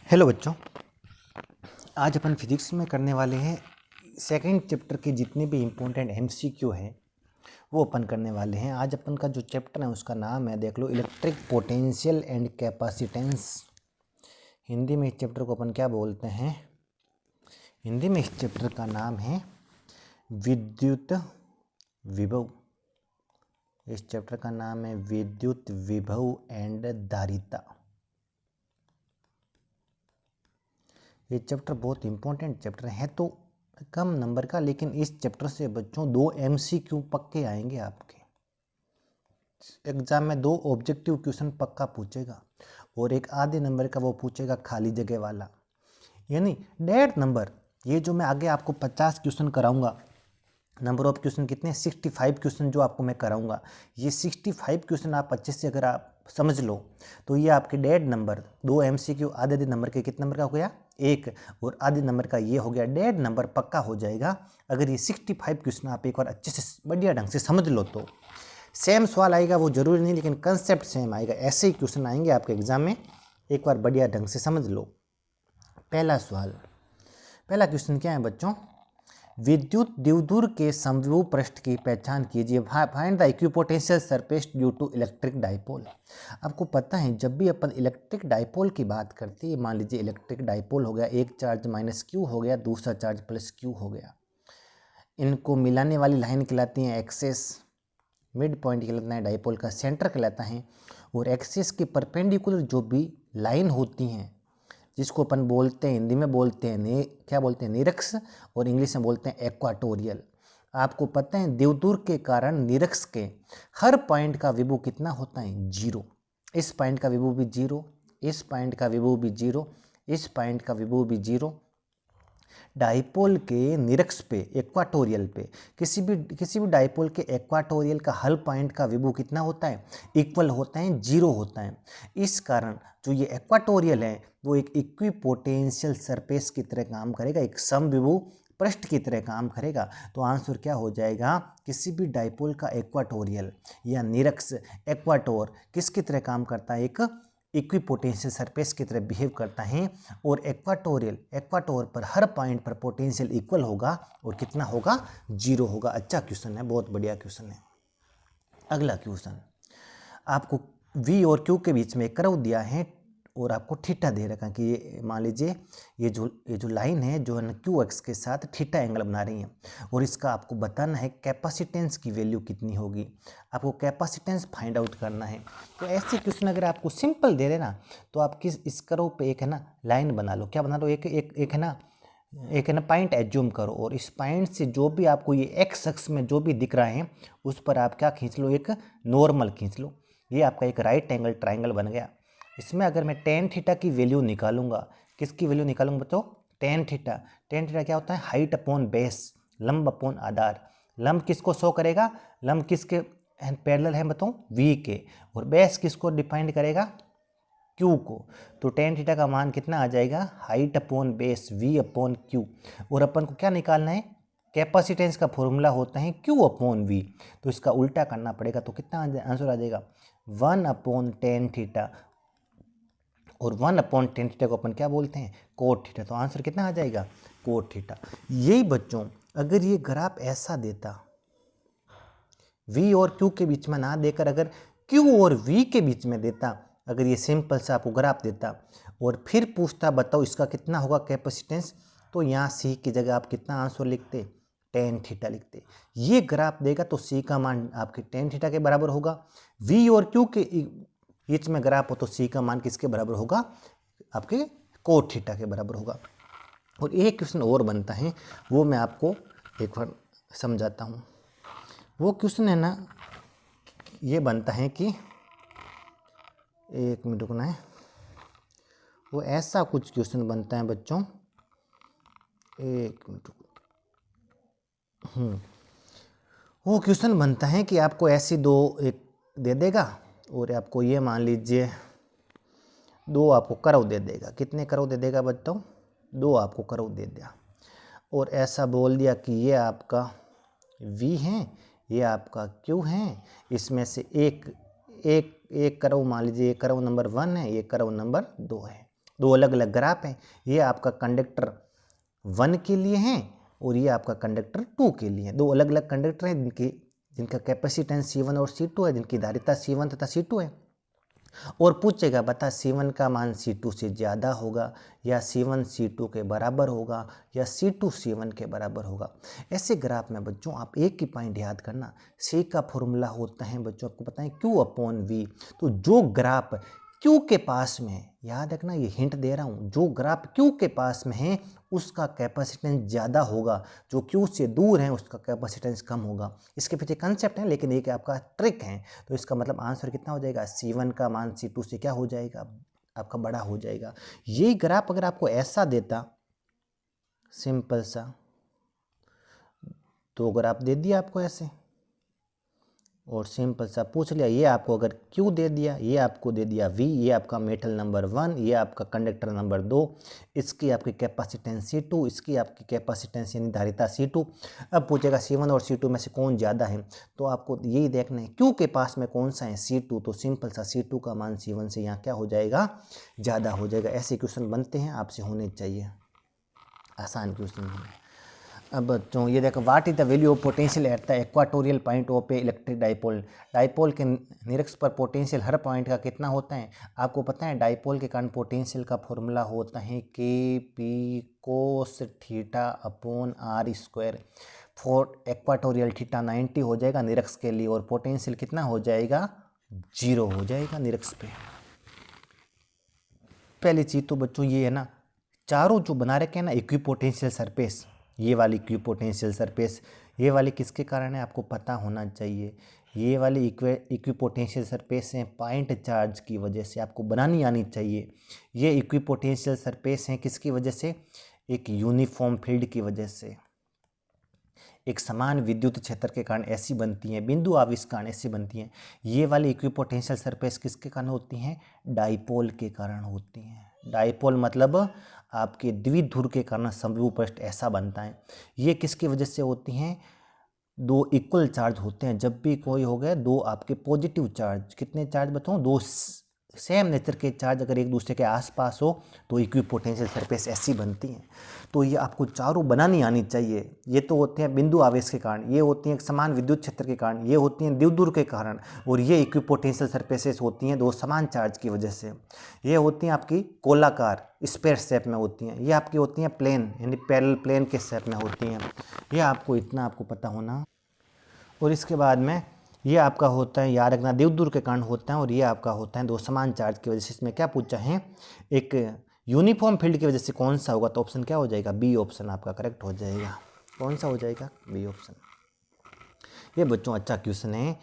Hello बच्चों, आज अपन physics में करने वाले हैं सेकंड चैप्टर के जितने भी इम्पोर्टेंट एमसीक्यू हैं वो अपन करने वाले हैं। आज अपन का जो चैप्टर है उसका नाम है, देख लो, electric potential and capacitance. Hindi में इस चैप्टर को अपन क्या बोलते हैं? हिंदी में इस चैप्टर का नाम है विद्युत विभव। इस चैप्टर का नाम है विद्युत विभव एंड धारिता। ये चैप्टर बहुत इंपॉर्टेंट चैप्टर है, तो कम नंबर का, लेकिन इस चैप्टर से बच्चों 2 एमसीक्यू पक्के आएंगे आपके एग्जाम में। 2 ऑब्जेक्टिव क्वेश्चन पक्का पूछेगा और एक आधे नंबर का वो पूछेगा खाली जगह वाला, यानी 1.5 नंबर। ये जो मैं आगे आपको 50 क्वेश्चन कराऊंगा, नंबर ऑफ क्वेश्चन कितने, 65 क्वेश्चन जो आपको मैं कराऊंगा, ये 65 क्वेश्चन आप अच्छे से अगर आप समझ लो तो ये आपके 1.5 नंबर, 2 एमसीक्यू आधे नंबर के कितने नंबर का हो गया, 1, और आधे नंबर का ये हो गया 1.5 नंबर पक्का हो जाएगा अगर ये 65 क्वेश्चन आप एक बार अच्छे से बढ़िया ढंग से समझ लो तो। सेम सवाल आएगा वो जरूरी नहीं, लेकिन कंसेप्ट सेम आएगा। ऐसे ही क्वेश्चन आएंगे आपके एग्जाम में, एक बार बढ़िया ढंग से समझ लो। पहला सवाल, पहला क्वेश्चन क्या है बच्चों, विद्युत द्विध्रुव के समविभव पृष्ठ की पहचान कीजिए। Find the equipotential surface due to electric dipole. आपको पता है जब भी अपन इलेक्ट्रिक डाइपोल की बात करते हैं, मान लीजिए इलेक्ट्रिक डाइपोल हो गया, एक चार्ज माइनस क्यू हो गया, दूसरा चार्ज प्लस क्यू हो गया, इनको मिलाने वाली लाइन कहलाती है एक्सेस, मिड पॉइंट कहलाता है डाइपोल का सेंटर कहलाता है, और एक्सेस के परपेंडिकुलर जो भी लाइन होती हैं जिसको अपन बोलते हैं, हिंदी में बोलते हैं क्या बोलते हैं, निरक्ष, और इंग्लिश में बोलते हैं एक्वाटोरियल। आपको पता है द्विध्रुव के कारण निरक्ष के हर पॉइंट का विभव कितना होता है, 0। इस पॉइंट का विभव भी 0, इस पॉइंट का विभव भी 0, इस पॉइंट का विभव भी 0। डाइपोल के निरक्ष पे, एक्वाटोरियल पे, किसी भी डाइपोल के एक्वाटोरियल का हल पॉइंट का विभव कितना होता है, इक्वल होता है, 0 होता है। इस कारण जो ये एक्वाटोरियल है वो एक इक्विपोटेंशियल सरफेस की तरह काम करेगा, एक समविभव पृष्ठ की तरह काम करेगा। तो आंसर क्या हो जाएगा, किसी भी डाइपोल का एक्वाटोरियल या निरक्ष, एक्वाटोर किसकी तरह काम करता है, एक इक्विपोटेंशियल सरफेस की तरह बिहेव करता है, और एक्वाटोर पर हर पॉइंट पर पोटेंशियल इक्वल होगा और कितना होगा, 0 होगा। अच्छा क्वेश्चन है, बहुत बढ़िया क्वेश्चन है। अगला क्वेश्चन, आपको V और Q के बीच में एक कर्व दिया है और आपको थीटा दे रखा है कि ये मान लीजिए ये जो लाइन है जो है क्यू एक्स के साथ थीटा एंगल बना रही है, और इसका आपको बताना है कैपेसिटेंस की वैल्यू कितनी होगी। आपको कैपेसिटेंस फाइंड आउट करना है। तो ऐसे क्वेश्चन अगर आपको सिंपल दे देना तो आप इस कर्व पे एक है ना लाइन बना लो, क्या बना लो, एक है ना पॉइंट एज्यूम करो, और इस पॉइंट से जो भी आपको ये एक्स अक्ष में जो भी दिख रहा है उस पर आप क्या खींच लो, एक नॉर्मल खींच लो। ये आपका एक राइट एंगल ट्राइंगल बन गया। इसमें अगर मैं टेन थीटा की वैल्यू निकालूंगा, किसकी वैल्यू निकालूंगा बच्चों, टेन थीटा। टेन थीटा क्या होता है, हाइट अपॉन बेस, लंब अपॉन आधार। लंब किसको शो करेगा, लंब किसके पैरेलल है बताओ, वी के, और बेस किसको डिफाइंड करेगा, क्यू को। तो टेन थीटा का मान कितना आ जाएगा, height upon base V upon Q, और अपन को क्या निकालना है, कैपेसिटेंस का फॉर्मूला होता है क्यू अपॉन वी, तो इसका उल्टा करना पड़ेगा। तो कितना आंसर आ जाएगा, 1 अपॉन टेन थीटा, और 1 अपॉन टेन थीटा को अपन क्या बोलते हैं, कोट थीटा। तो आंसर कितना आ जाएगा, कोट थीटा। यही बच्चों अगर ये ग्राफ ऐसा देता, V और Q के बीच में ना देकर अगर Q और V के बीच में देता, अगर ये सिंपल सा आपको ग्राफ देता और फिर पूछता बताओ इसका कितना होगा कैपेसिटेंस, तो यहाँ C की जगह आप कितना आंसर लिखते, टेन थीटा लिखते। ये ग्राफ देगा तो C का मान आपके टेन थीटा के बराबर होगा। V और Q के बीच में ग्राफ हो तो C का मान किसके बराबर होगा, आपके कोट थीटा के बराबर होगा। और एक क्वेश्चन और बनता है, वो मैं आपको एक बार समझाता हूँ। वो क्वेश्चन है ना, ये बनता है कि, एक मिनट रुकना है, वो ऐसा कुछ क्वेश्चन बनता है बच्चों, एक मिनट। वो क्वेश्चन बनता है कि आपको ऐसी दो एक दे देगा, और आपको ये मान लीजिए 2 आपको कर्व दे देगा। कितने कर्व दे देगा बच्चों, 2 आपको कर्व दे दिया, और ऐसा बोल दिया कि ये आपका V है, ये आपका Q है, इसमें से एक कर्व मान लीजिए, ये कर्व नंबर 1 है, ये कर्व नंबर 2 है, दो अलग अलग ग्राफ हैं। ये आपका कंडक्टर 1 के लिए हैं और ये आपका कंडक्टर 2 के लिए हैं। दो अलग अलग कंडक्टर हैं जिनका कैपेसिटेंस C1 और C2 है, जिनकी धारिता C1 तथा C2 है। और पूछेगा बता C1 का मान C2 से ज़्यादा होगा या C1 C2 के बराबर होगा या C2 C1 के बराबर होगा। ऐसे ग्राफ में बच्चों आप एक ही पॉइंट याद करना, C का फॉर्मूला होता है बच्चों आपको पता है Q/V। तो जो ग्राफ Q के पास में है, याद रखना ये हिंट दे रहा हूँ, जो ग्राफ Q के पास में है उसका कैपेसिटेंस ज़्यादा होगा, जो Q से दूर है उसका कैपेसिटेंस कम होगा। इसके पीछे कंसेप्ट है लेकिन एक आपका ट्रिक है। तो इसका मतलब आंसर कितना हो जाएगा, C1 का मान C2 से क्या हो जाएगा, आपका बड़ा हो जाएगा। यही ग्राफ अगर आपको ऐसा देता, सिंपल सा, तो ग्राफ दे दिया आपको ऐसे और सिंपल सा पूछ लिया, ये आपको अगर Q दे दिया, ये आपको दे दिया V, ये आपका मेटल नंबर 1, ये आपका कंडक्टर नंबर 2, इसकी आपकी कैपेसिटेंस C2, इसकी आपकी कैपेसिटेंस यानी धारिता C2। अब पूछेगा C1 और C2 में से कौन ज़्यादा है, तो आपको यही देखना है Q के पास में कौन सा है, C2। तो सिंपल सा C2 का मान C1 से यहाँ क्या हो जाएगा, ज़्यादा हो जाएगा। ऐसे क्वेश्चन बनते हैं, आपसे होने चाहिए, आसान क्वेश्चन है। अब बच्चों ये देखो, what is the value of potential at the equatorial point of A electric dipole. Dipole के निरक्ष पर पोटेंशियल हर पॉइंट का कितना होता है, आपको पता है डाइपोल के कारण पोटेंशियल का फॉर्मूला होता है KP cos theta upon r²। For equatorial theta 90 हो जाएगा निरक्ष के लिए और पोटेंशियल कितना हो जाएगा, 0 हो जाएगा निरक्ष पे। पहली चीज़ तो बच्चों ये है ना, चारों जो बना रखे हैं ना इक्विपोटेंशियल सरफेस, ये वाली इक्विपोटेंशियल सरफेस, ये वाली किसके कारण है आपको पता होना चाहिए। ये वाली इक्विपोटेंशियल सरफेस हैं पॉइंट चार्ज की वजह से, आपको बनानी आनी चाहिए। ये इक्विपोटेंशियल सरफेस हैं किसकी वजह से, एक यूनिफॉर्म फील्ड की वजह से, एक समान विद्युत क्षेत्र के कारण ऐसी बनती हैं, बिंदु आवेश के कारण ऐसी बनती हैं। ये वाली इक्विपोटेंशियल सरफेस किसके कारण होती हैं, डाइपोल के कारण होती हैं। डाइपोल मतलब आपके द्विध्रुव के कारण समरूप पृष्ठ ऐसा बनता है। ये किसकी वजह से होती हैं, दो इक्वल चार्ज होते हैं। जब भी कोई हो गए दो आपके पॉजिटिव चार्ज, कितने चार्ज बताऊँ, दो सेम नेचर के चार्ज अगर एक दूसरे के आसपास हो तो इक्विपोटेंशियल सरफेस ऐसी बनती हैं। तो ये आपको चारों बनानी आनी चाहिए। ये तो होते हैं बिंदु आवेश के कारण, ये होती हैं समान विद्युत क्षेत्र के कारण, ये होती हैं द्विध्रुव के कारण, और ये इक्विपोटेंशियल सरफेसेस होती हैं दो समान चार्ज की वजह से। ये होती हैं आपकी गोलाकार स्फीयर शेप में होती हैं, ये आपकी होती हैं प्लेन यानी पैरेलल प्लेन के शेप में होती हैं। ये आपको इतना आपको पता होना। और इसके बाद में ये आपका होता है, याद रखना, द्विध्रुव के कारण होता है, और ये आपका होता है दो समान चार्ज की वजह से। इसमें क्या पूछा है, एक यूनिफॉर्म फील्ड की वजह से कौन सा होगा, तो ऑप्शन क्या हो जाएगा, बी ऑप्शन आपका करेक्ट हो जाएगा। कौन सा हो जाएगा, बी ऑप्शन। ये बच्चों अच्छा क्वेश्चन है।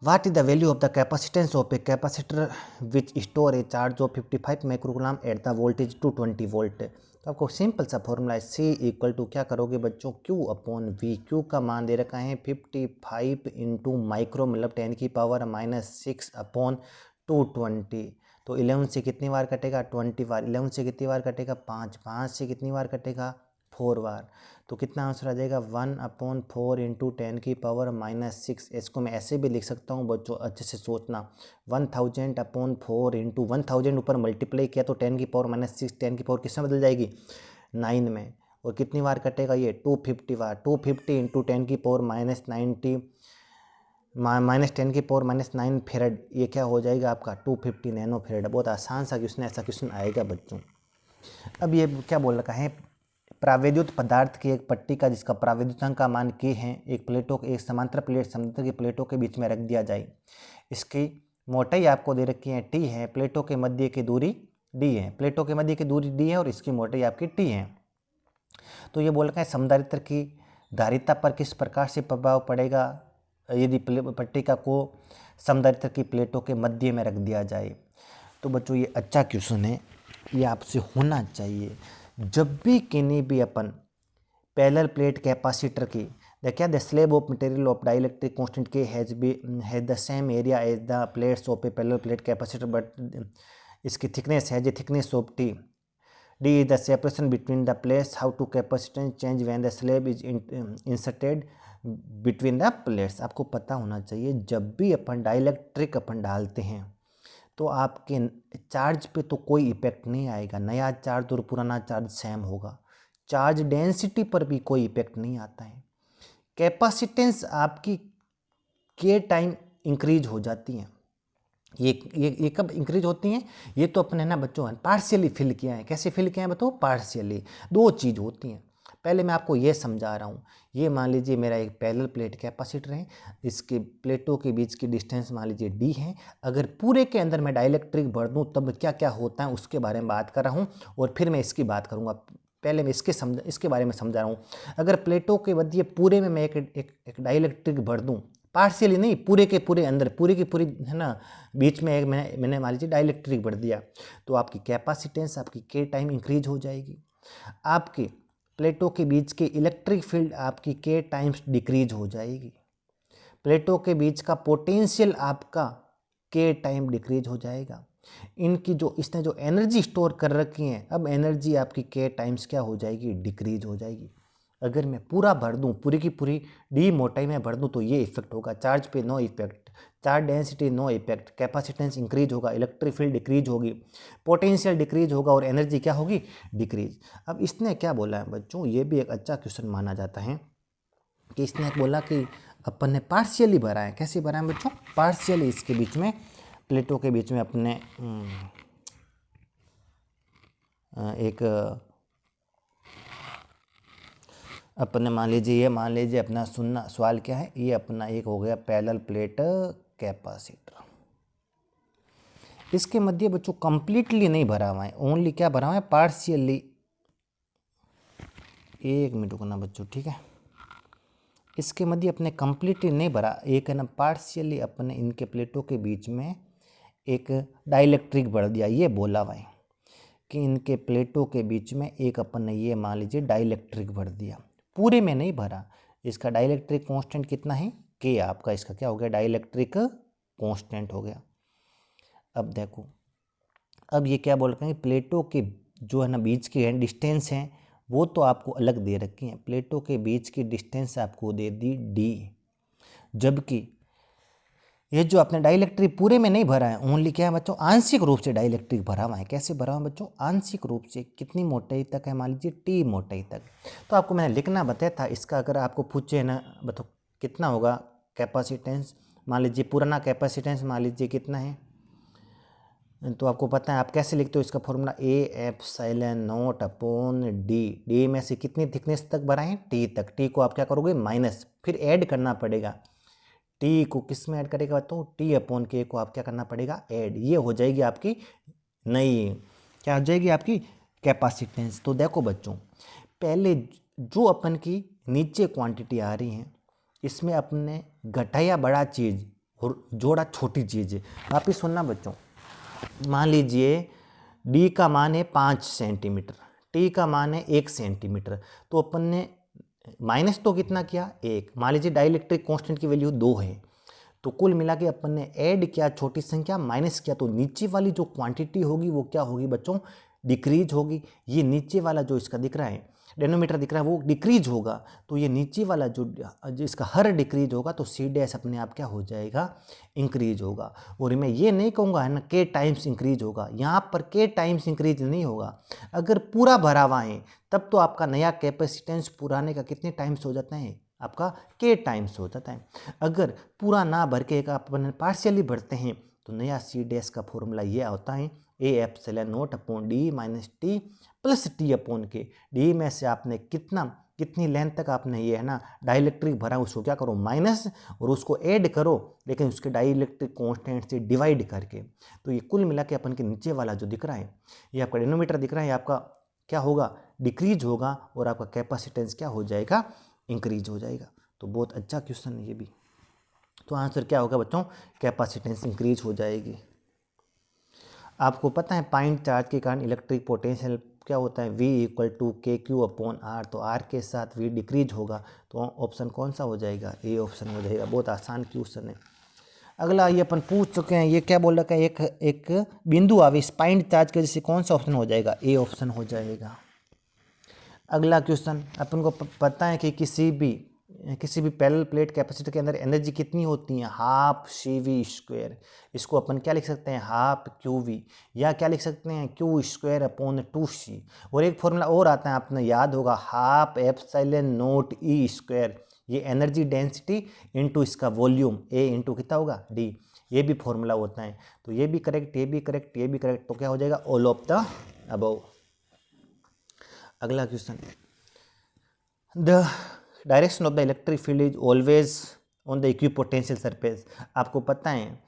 What is the value of the capacitance of a capacitor which store A charge of 55 microcoulomb at the voltage 220 volt. तो आपको सिंपल सा फॉर्मूला है, C इक्वल टू क्या करोगे बच्चों, Q/V। Q का मान दे रखा है 55 इंटू माइक्रो मतलब 10⁻⁻⁻⁻⁻²20। तो 11 से कितनी बार कटेगा, 20 बार। 11 से कितनी बार कटेगा, 5। 5 से कितनी बार कटेगा, 4 बार। तो कितना आंसर आ जाएगा, 1/4 इंटू 10⁻⁻⁶। इसको मैं ऐसे भी लिख सकता हूँ बच्चों, अच्छे से सोचना, 1000/4 इंटू 1000 ऊपर मल्टीप्लाई किया तो 10⁻⁻6, 10 की पावर किस में बदल जाएगी, 9 में। और कितनी बार कटेगा ये, 250 बार। 250 इंटू 10⁻⁻90 -10⁻�9 फेरेड, ये क्या हो जाएगा आपका 250 नैनो फेरेड। बहुत आसान सा क्वेश्चन, ऐसा क्वेश्चन आएगा बच्चों। अब ये क्या बोल रखा है, प्रावैद्युत पदार्थ की एक पट्टी का जिसका प्रावैद्युतांक का मान k है, एक प्लेटों एक समांतर प्लेट समांतर की प्लेटों के बीच में रख दिया जाए। इसकी मोटाई आपको दे रखी है t है, प्लेटों के मध्य की दूरी d है, प्लेटों के मध्य की दूरी d है और इसकी मोटाई आपकी t है। तो ये बोल रखा है समधारित्र की धारिता पर किस प्रकार से प्रभाव पड़ेगा यदि पट्टिका को समधारित्र की प्लेटों के मध्य में रख दिया जाए। तो बच्चों ये अच्छा क्वेश्चन है, ये आपसे होना चाहिए। जब भी किन्हीं भी अपन पैरेलल प्लेट कैपेसिटर की देखिए, the slab of material of dielectric constant K has the same area as the plates of a parallel plate capacitor, but इसकी थिकनेस है, जो thickness of T D is the separation between the plates. How to capacitance change when the slab is inserted between the plates. आपको पता होना चाहिए, जब भी अपन dielectric अपन डालते हैं तो आपके चार्ज पे तो कोई इफेक्ट नहीं आएगा, नया चार्ज और पुराना चार्ज सेम होगा। चार्ज डेंसिटी पर भी कोई इफेक्ट नहीं आता है। कैपेसिटेंस आपकी के टाइम इंक्रीज हो जाती है। ये कब इंक्रीज होती हैं? ये तो अपने ना बच्चों पार्शियली फिल किया है। कैसे फिल किया है बताओ? पार्शियली। दो चीज़ होती हैं। पहले मैं आपको ये समझा रहा हूँ। ये मान लीजिए मेरा एक पैरेलल प्लेट कैपेसिटर है, इसके प्लेटों के बीच की डिस्टेंस मान लीजिए d है। अगर पूरे के अंदर मैं डाइलेक्ट्रिक भर दूँ तब क्या क्या होता है उसके बारे में बात कर रहा हूँ, और फिर मैं इसकी बात करूँगा। पहले मैं इसके बारे में समझा रहा हूँ। अगर प्लेटों के मध्य पूरे में मैं एक डाइलेक्ट्रिक भर दूँ, पार्शियली नहीं, पूरे के पूरे अंदर, पूरी की पूरी है ना, बीच में एक मैंने मान लीजिए डाइलेक्ट्रिक भर दिया, तो आपकी कैपेसिटेंस, आपकी के टाइम इंक्रीज हो जाएगी। आपके प्लेटों के बीच के इलेक्ट्रिक फील्ड आपकी के टाइम्स डिक्रीज हो जाएगी। प्लेटों के बीच का पोटेंशियल आपका के टाइम डिक्रीज हो जाएगा। इनकी जो इसने जो एनर्जी स्टोर कर रखी है, अब एनर्जी आपकी के टाइम्स क्या हो जाएगी? डिक्रीज हो जाएगी। अगर मैं पूरा भर दूं, पूरी की पूरी डी मोटाई में भर दूं, तो ये इफेक्ट होगा। चार्ज पे no effect, charge density no effect, capacitance increase होगा, इलेक्ट्रिक फील्ड डिक्रीज होगी, पोटेंशियल डिक्रीज होगा और एनर्जी क्या होगी? डिक्रीज। अब इसने क्या बोला है बच्चों? ये भी एक अच्छा क्वेश्चन माना जाता है कि इसने बोला कि अपन ने पार्शियली भरा है। कैसे भरा है बच्चों? पार्शियली। इसके बीच में, प्लेटों के बीच में अपने अपने मान लीजिए अपना सुनना सवाल क्या है। ये अपना एक हो गया पैरेलल प्लेट कैपेसिटर। इसके मध्य बच्चों कंप्लीटली नहीं भरा हुआ है, ओनली क्या भरा हुआ है? पार्शियली। एक मिनट रुकना बच्चों, ठीक है। इसके मध्य अपने कंप्लीटली नहीं भरा, एक है ना पार्शियली अपने इनके प्लेटों के बीच में एक डाइलेक्ट्रिक भर दिया। ये बोला हुआ है कि इनके प्लेटों के बीच में एक अपन ने ये मान लीजिए डाइलेक्ट्रिक भर दिया, पूरे में नहीं भरा। इसका डाइलेक्ट्रिक कांस्टेंट कितना है? के। आपका इसका क्या हो गया? डाइलेक्ट्रिक कांस्टेंट हो गया। अब देखो, अब ये क्या बोल रहे हैं? प्लेटों के जो है ना बीच की डिस्टेंस है वो तो आपको अलग दे रखी है। प्लेटों के बीच की डिस्टेंस आपको दे दी डी, जबकि ये जो आपने डाइलेक्ट्रिक पूरे में नहीं भरा है, ओनली क्या है बच्चों? आंशिक रूप से डाइलेक्ट्रिक भरा हुआ है। कैसे भरा हुआ है बच्चों? आंशिक रूप से। कितनी मोटाई तक है? मान लीजिए टी मोटाई तक। तो आपको मैंने लिखना बताया था। इसका अगर आपको पूछे ना बताओ कितना होगा कैपेसिटेंस, मान लीजिए पुराना कैपेसिटेंस मान लीजिए कितना है, तो आपको पता है। आप कैसे लिखते हो इसका formula? A/0 upon D. D में से कितनी थिकनेस तक भरा है? टी तक। टी को आप क्या करोगे? माइनस, फिर ऐड करना पड़ेगा। टी को किस में ऐड करेगा तो टी अपॉन के को आप क्या करना पड़ेगा? ऐड। ये हो जाएगी आपकी नई, क्या हो जाएगी? आपकी कैपेसिटेंस। तो देखो बच्चों, पहले जो अपन की नीचे क्वांटिटी आ रही है, इसमें अपने घटाया बड़ा चीज़ और जोड़ा छोटी चीज़। वापिस सुनना बच्चों, मान लीजिए डी का मान है 5 सेंटीमीटर, टी का मान है 1 सेंटीमीटर, तो अपन ने माइनस तो कितना किया? 1। मान लीजिए डाइलेक्ट्रिक कांस्टेंट की वैल्यू 2 है, तो कुल मिला के अपन ने ऐड किया छोटी संख्या, माइनस किया, तो नीचे वाली जो क्वांटिटी होगी वो क्या होगी बच्चों? डिक्रीज होगी। ये नीचे वाला जो इसका दिख रहा है, डेनोमीटर दिख रहा है, वो डिक्रीज होगा। तो ये नीचे वाला जो इसका हर डिक्रीज होगा तो सी डैश अपने आप क्या हो जाएगा? इंक्रीज होगा। और मैं ये नहीं कहूँगा है ना के टाइम्स इंक्रीज होगा, यहाँ पर के टाइम्स इंक्रीज नहीं होगा। अगर पूरा भरा हुआ है तब तो आपका नया कैपेसिटेंस पुराने का कितने टाइम्स हो जाता है? आपका के टाइम्स हो जाता है। अगर पूरा ना भर के अपन पार्शियली भरते हैं तो नया सी डैश का फॉर्मूला ये होता है A/0 upon D minus T plus T upon के। डी में से आपने कितनी लेंथ तक आपने ये है ना डाइलेक्ट्रिक भरा, उसको क्या करो? माइनस, और उसको ऐड करो, लेकिन उसके डाइलेक्ट्रिक कांस्टेंट से डिवाइड करके। तो ये कुल मिला के अपन के नीचे वाला जो दिख रहा है, ये आपका डेनोमीटर दिख रहा है, आपका क्या होगा? डिक्रीज होगा, और आपका कैपेसिटेंस क्या हो जाएगा? इंक्रीज हो जाएगा। तो बहुत अच्छा क्वेश्चन है ये भी। तो आंसर क्या होगा बच्चों? कैपेसिटेंस इंक्रीज हो जाएगी। आपको पता है पॉइंट चार्ज के कारण इलेक्ट्रिक पोटेंशियल क्या होता है? V = KQ upon R। तो R के साथ V डिक्रीज होगा, तो ऑप्शन कौन सा हो जाएगा? ए ऑप्शन हो जाएगा। बहुत आसान क्वेश्चन है। अगला ये अपन पूछ चुके हैं, ये क्या बोल रखा है? एक बिंदु आवेश पॉइंट चार्ज के वजह से कौन सा ऑप्शन हो जाएगा? ए ऑप्शन हो जाएगा। अगला क्वेश्चन, अपन को पता है कि किसी भी किसी भी पैरेलल प्लेट कैपेसिटर के अंदर एनर्जी कितनी होती है, हाफ CV²। इसको अपन क्या लिख सकते हैं, हाफ QV, या क्या लिख सकते हैं, Q²/2C। और एक फॉर्मूला और आता है, आपने याद होगा, हाफ ε0E²। ये एनर्जी डेंसिटी इंटू इसका वॉल्यूम A इंटू कितना होगा, D। ये भी फॉर्मूला होता है। तो ये भी करेक्ट, ये भी करेक्ट, ये भी करेक्ट, तो क्या हो जाएगा, ऑल ऑफ द अबव। अगला question, the direction of the electric field is always on the equipotential surface. आपको पता है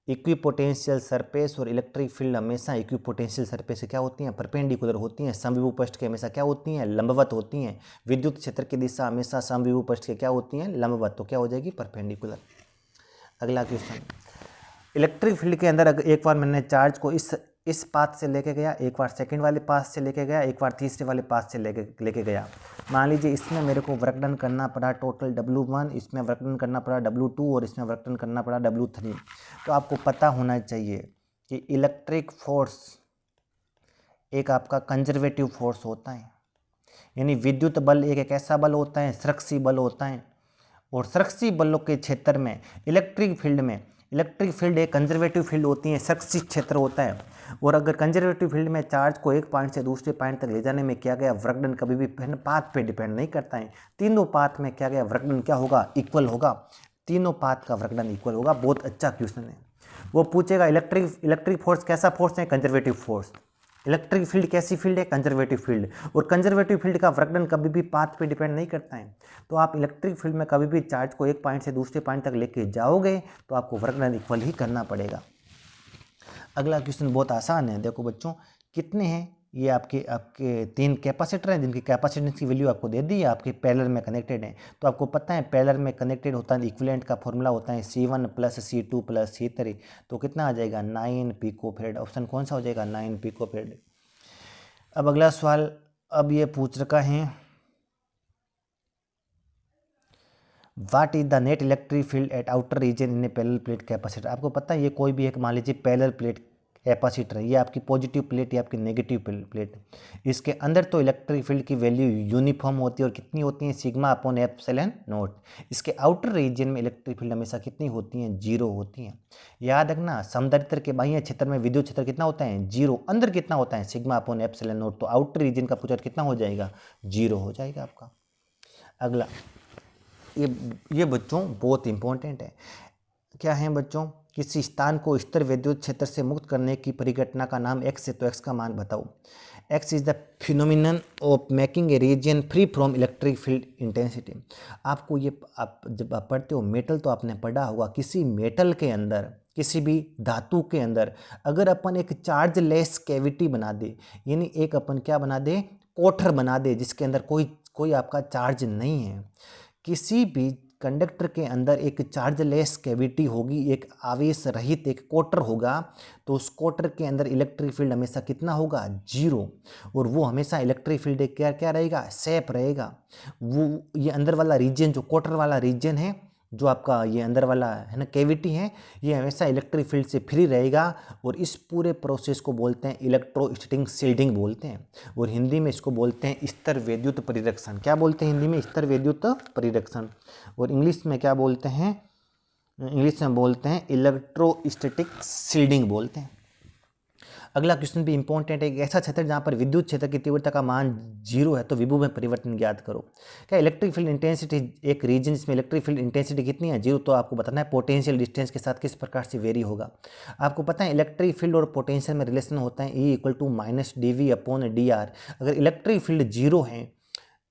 इक्विपोटेंशियल सरफेस और इलेक्ट्रिक फील्ड हमेशा इक्विपोटेंशियल सरफेस से क्या होती हैं, परपेंडिकुलर होती हैं। समविभव पृष्ठ के हमेशा क्या होती हैं, लंबवत होती हैं। विद्युत क्षेत्र की दिशा हमेशा समविभव पृष्ठ के क्या होती हैं, लंबवत, तो क्या हो जाएगी, परपेंडिकुलर। अगला क्वेश्चन, इलेक्ट्रिक फील्ड के अंदर अगर एक बार मैंने चार्ज को इस पाथ से लेके गया, एक बार सेकंड वाले पाथ से लेके गया, एक बार तीसरे वाले पाथ से लेके गया, मान लीजिए इसमें मेरे को वर्क डन करना पड़ा टोटल W1, इसमें वर्क डन करना पड़ा W2 और इसमें वर्क डन करना पड़ा W3। तो आपको पता होना चाहिए कि इलेक्ट्रिक फोर्स एक आपका कंजर्वेटिव फोर्स होता है, यानी विद्युत बल एक ऐसा बल होता है, संरक्षी बल होता है। और संरक्षी बलों के क्षेत्र में इलेक्ट्रिक फील्ड एक कंजर्वेटिव फील्ड होती है, संरक्षी क्षेत्र होता है। और अगर कंजर्वेटिव फील्ड में चार्ज को एक पॉइंट से दूसरे पॉइंट तक ले जाने में क्या गया, वर्क डन कभी भी पाथ पे डिपेंड नहीं करता है। तीनों पाथ में क्या गया, वर्क डन क्या होगा, इक्वल होगा। तीनों पाथ का वर्क डन इक्वल होगा। बहुत अच्छा क्वेश्चन है। वो पूछेगा इलेक्ट्रिक फोर्स कैसा फोर्स है, कंजर्वेटिव फोर्स। इलेक्ट्रिक फील्ड कैसी फील्ड है, कंजर्वेटिव फील्ड। और कंजर्वेटिव फील्ड का वर्क डन कभी भी पाथ पे डिपेंड नहीं करता है। तो आप इलेक्ट्रिक फील्ड में कभी भी चार्ज को एक पॉइंट से दूसरे पॉइंट तक लेके जाओगे तो आपको वर्क डन इक्वल ही करना पड़ेगा। अगला क्वेश्चन बहुत आसान है। देखो बच्चों, कितने हैं ये आपके 3 कैपेसिटर हैं जिनकी कैपेसिटेंस की वैल्यू आपको दे दी है, आपके पैरेलल में कनेक्टेड हैं। तो आपको पता है पैरेलल में कनेक्टेड होता है, इक्विवेलेंट का फॉर्मूला होता है C1 + C2 + C3। तो कितना आ जाएगा, 9 पिकोफैरड। ऑप्शन कौन सा हो जाएगा, 9 पिकोफैरड। अब अगला सवाल, अब ये पूछ रखा है, what is the net electric field at outer region in a parallel plate capacitor. आपको पता है ये कोई भी एक मान लीजिए पैरेलल प्लेट कैपेसिटर है, ये आपकी पॉजिटिव प्लेट या आपकी नेगेटिव प्लेट। इसके अंदर तो इलेक्ट्रिक फील्ड की वैल्यू यूनिफॉर्म होती है और कितनी होती है, σ/ε0। इसके आउटर रीजन में इलेक्ट्रिक फील्ड हमेशा कितनी होती हैं, 0 होती हैं। याद रखना, समदरित्र के बाह्य क्षेत्र में विद्युत क्षेत्र कितना होता है, 0। अंदर कितना होता है, σ/ε0। तो आउटर रीजन का पूछा कितना हो जाएगा, 0 हो जाएगा आपका। अगला, ये बच्चों बहुत इंपॉर्टेंट है। क्या है बच्चों, किसी स्थान को स्थिर विद्युत क्षेत्र से मुक्त करने की परिघटना का नाम x है, तो x का मान बताओ। x is the phenomenon of making a region free from electric field intensity. आपको ये, आप जब आप पढ़ते हो मेटल तो आपने पढ़ा होगा, किसी मेटल के अंदर, किसी भी धातु के अंदर अगर अपन एक चार्ज लेस कैविटी बना दे, यानी एक अपन क्या बना दे, कोठर बना दे जिसके अंदर कोई आपका चार्ज नहीं है, किसी भी कंडक्टर के अंदर एक चार्जलेस कैविटी होगी, एक आवेश रहित एक कोटर होगा, तो उस कोटर के अंदर इलेक्ट्रिक फील्ड हमेशा कितना होगा, 0। और वो हमेशा इलेक्ट्रिक फील्ड क्या रहेगा, सेफ रहेगा। वो ये अंदर वाला रीजन, जो कोटर वाला रीजन है, जो आपका ये अंदर वाला है ना कैविटी है, ये हमेशा इलेक्ट्रिक फील्ड से फ्री रहेगा। और इस पूरे प्रोसेस को बोलते हैं इलेक्ट्रोस्टैटिक शील्डिंग बोलते हैं। और हिंदी में इसको बोलते हैं स्तर वैद्युत परिरक्षण। क्या बोलते हैं हिंदी में, स्तर वैद्युत परिरक्षण। और इंग्लिश में क्या बोलते हैं, इंग्लिश में बोलते हैं इलेक्ट्रोस्टैटिक शील्डिंग बोलते हैं। अगला क्वेश्चन भी इंपॉर्टेंट है, एक ऐसा क्षेत्र जहाँ पर विद्युत क्षेत्र की तीव्रता का मान 0 है तो विभव में परिवर्तन ज्ञात करो। क्या इलेक्ट्रिक फील्ड इंटेंसिटी, एक रीजन जिसमें इलेक्ट्रिक फील्ड इंटेंसिटी कितनी है, 0, तो आपको बताना है पोटेंशियल डिस्टेंस के साथ किस प्रकार से वेरी होगा। आपको पता है इलेक्ट्रिक फील्ड और पोटेंशियल में रिलेशन होता है E = -dV/dr। अगर इलेक्ट्रिक फील्ड 0 है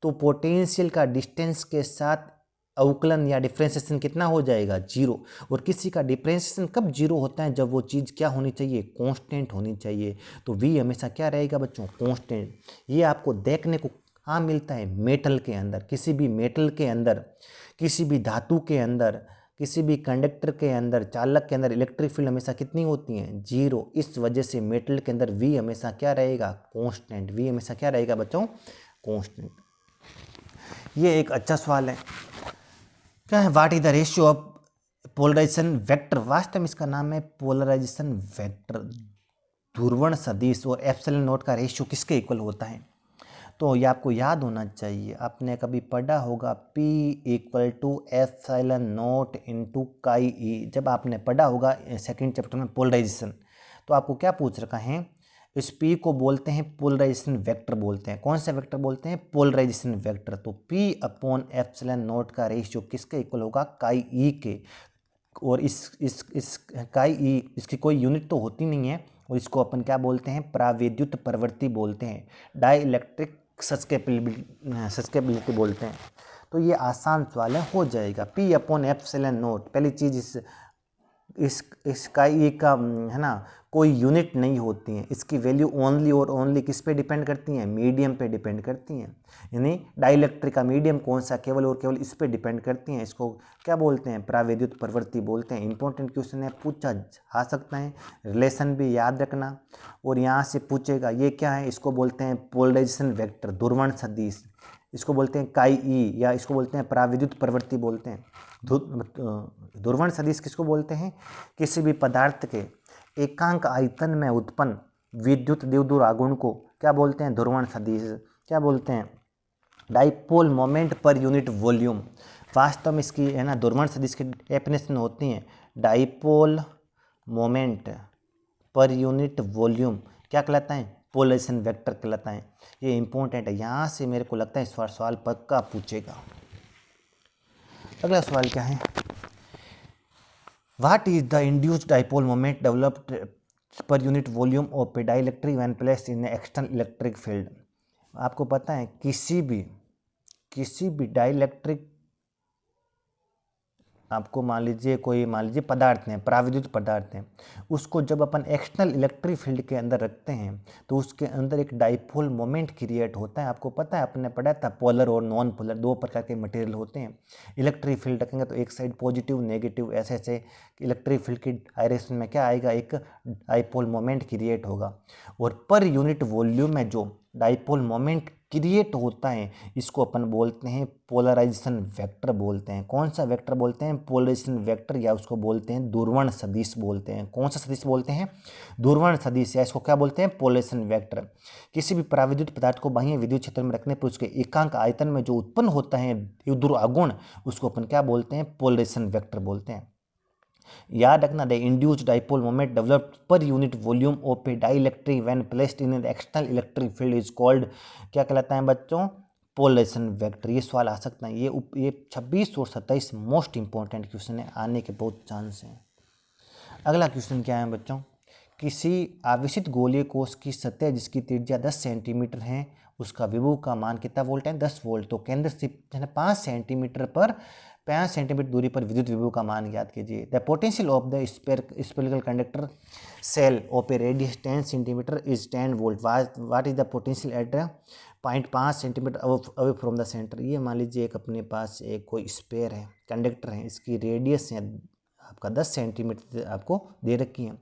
तो पोटेंशियल का डिस्टेंस के साथ अवकलन या डिफ्रेंसिएशन कितना हो जाएगा, 0। और किसी का डिफ्रेंसिएशन कब 0 होता है, जब वो चीज़ क्या होनी चाहिए, कांस्टेंट होनी चाहिए। तो V हमेशा क्या रहेगा बच्चों, कांस्टेंट। ये आपको देखने को कहाँ मिलता है, मेटल के अंदर। किसी भी मेटल के अंदर, किसी भी धातु के अंदर, किसी भी कंडक्टर के अंदर, चालक के अंदर इलेक्ट्रिक फील्ड हमेशा कितनी होती हैं, 0। इस वजह से मेटल के अंदर V हमेशा क्या रहेगा, कांस्टेंट। V हमेशा क्या रहेगा बच्चों, कांस्टेंट। ये एक अच्छा सवाल है। क्या है, what is the ratio of polarization vector. वास्तव में इसका नाम है पोलराइजेशन वेक्टर। ध्रुवण सदिश और ε0 का रेशियो किसके इक्वल होता है। तो ये आपको याद होना चाहिए, आपने कभी पढ़ा होगा P = एप्सिलॉन नॉट इंटू काई ई। जब आपने पढ़ा होगा सेकंड चैप्टर में पोलराइजेशन, तो आपको क्या पूछ रखा है, इस P को बोलते हैं पोलराइजेशन वेक्टर बोलते हैं। कौन सा वेक्टर बोलते हैं? Polarization vector. तो P/ε0 का रेशियो किसके इक्वल होगा? काई ई के। और इस काई ई इसकी कोई यूनिट तो होती नहीं है, और इसको अपन क्या बोलते हैं? प्राविद्युत प्रवृत्ति बोलते हैं, डाई इलेक्ट्रिक सस्केबिलिटी बोलते हैं। तो ये आसान सवाल है, हो जाएगा। P/ε0, पहली चीज़ इस काई ई का है ना कोई यूनिट नहीं होती है, इसकी वैल्यू ओनली और ओनली किस पे डिपेंड करती हैं? मीडियम पे डिपेंड करती हैं। यानी डाइलेक्ट्रिक का मीडियम कौन सा, केवल और केवल इस पे डिपेंड करती हैं। इसको क्या बोलते हैं? प्राविद्युत प्रवृत्ति बोलते हैं। इंपॉर्टेंट क्वेश्चन है, पूछा जा सकता है, रिलेशन भी याद रखना। और यहाँ से पूछेगा ये क्या है, इसको बोलते हैं पोलराइजेशन वेक्टर, ध्रुवण सदिश। इसको बोलते हैं काई ई, या इसको बोलते हैं प्राविद्युत प्रवृत्ति बोलते हैं। ध्रुवण सदिश किसको बोलते हैं? किसी भी पदार्थ के एकांक आयतन में उत्पन्न विद्युत द्विध्रुव आघूर्ण को क्या बोलते हैं? ध्रुवण सदिश। क्या बोलते हैं? डाइपोल मोमेंट पर यूनिट वॉल्यूम। वास्तव में इसकी है ना ध्रुवण सदिश की डेफिनेशन होती है डाइपोल मोमेंट पर यूनिट वॉल्यूम क्या कहलाता है? पोलराइजेशन वेक्टर कहलाता है। ये इंपॉर्टेंट है, यहाँ से मेरे को लगता है इस बार सवाल पक्का पूछेगा। अगला सवाल क्या है? What is the induced dipole moment developed per unit volume of a dielectric when placed in external electric field. आपको पता है किसी भी डाइलेक्ट्रिक, आपको मान लीजिए पदार्थ हैं, प्राविद्युत पदार्थ हैं, उसको जब अपन एक्सटर्नल इलेक्ट्रिक फील्ड के अंदर रखते हैं तो उसके अंदर एक डाइपोल मोमेंट क्रिएट होता है। आपको पता है, आपने पढ़ा था पोलर और नॉन पोलर दो प्रकार के मटेरियल होते हैं। इलेक्ट्रिक फील्ड रखेंगे तो एक साइड पॉजिटिव नेगेटिव ऐसे इलेक्ट्रिक फील्ड की डायरेक्शन में क्या आएगा? एक डाइपोल मोमेंट क्रिएट होगा। और पर यूनिट वॉल्यूम में जो डाइपोल मोमेंट क्रिएट होता है इसको अपन बोलते हैं पोलराइजेशन वेक्टर बोलते हैं। कौन सा वेक्टर बोलते हैं? पोलराइजेशन वेक्टर, या उसको बोलते हैं ध्रुवण सदिश बोलते हैं। कौन सा सदिश बोलते हैं? ध्रुवण सदिश, या इसको क्या बोलते हैं? Polarization vector. किसी भी प्राविद्युत पदार्थ को बाह्य विद्युत क्षेत्र में रखने पर उसके एकांक आयतन में जो उत्पन्न होता है द्विध्रुव आघूर्ण, उसको अपन क्या बोलते हैं? पोलराइजेशन वेक्टर बोलते हैं। याद रखना, the induced dipole moment developed per unit volume of a dielectric when placed in an external electric field is called, क्या कहलाता है बच्चों? Polarization vector. ये सवाल आ सकता है, ये 26 और 27 मोस्ट इंपॉर्टेंट क्वेश्चन है, आने के बहुत चांस हैं। अगला क्वेश्चन क्या है बच्चों? किसी आवेशित गोलीय कोश की सतह जिसकी त्रिज्या 10 सेंटीमीटर है, उसका विभव का मान कितना वोल्ट है? 10 वोल्ट। तो केंद्र से 5 सेंटीमीटर पर 5 सेंटीमीटर दूरी पर विद्युत विभव का मान ज्ञात कीजिए। The potential of the spherical conductor shell of a radius 10 centimetre is 10 volt. What is the potential at 0.5 centimetre away from the centre. ये मान लीजिए एक अपने पास एक कोई स्पेयर है, कंडक्टर है, इसकी रेडियस है आपका 10 सेंटीमीटर आपको दे रखी है,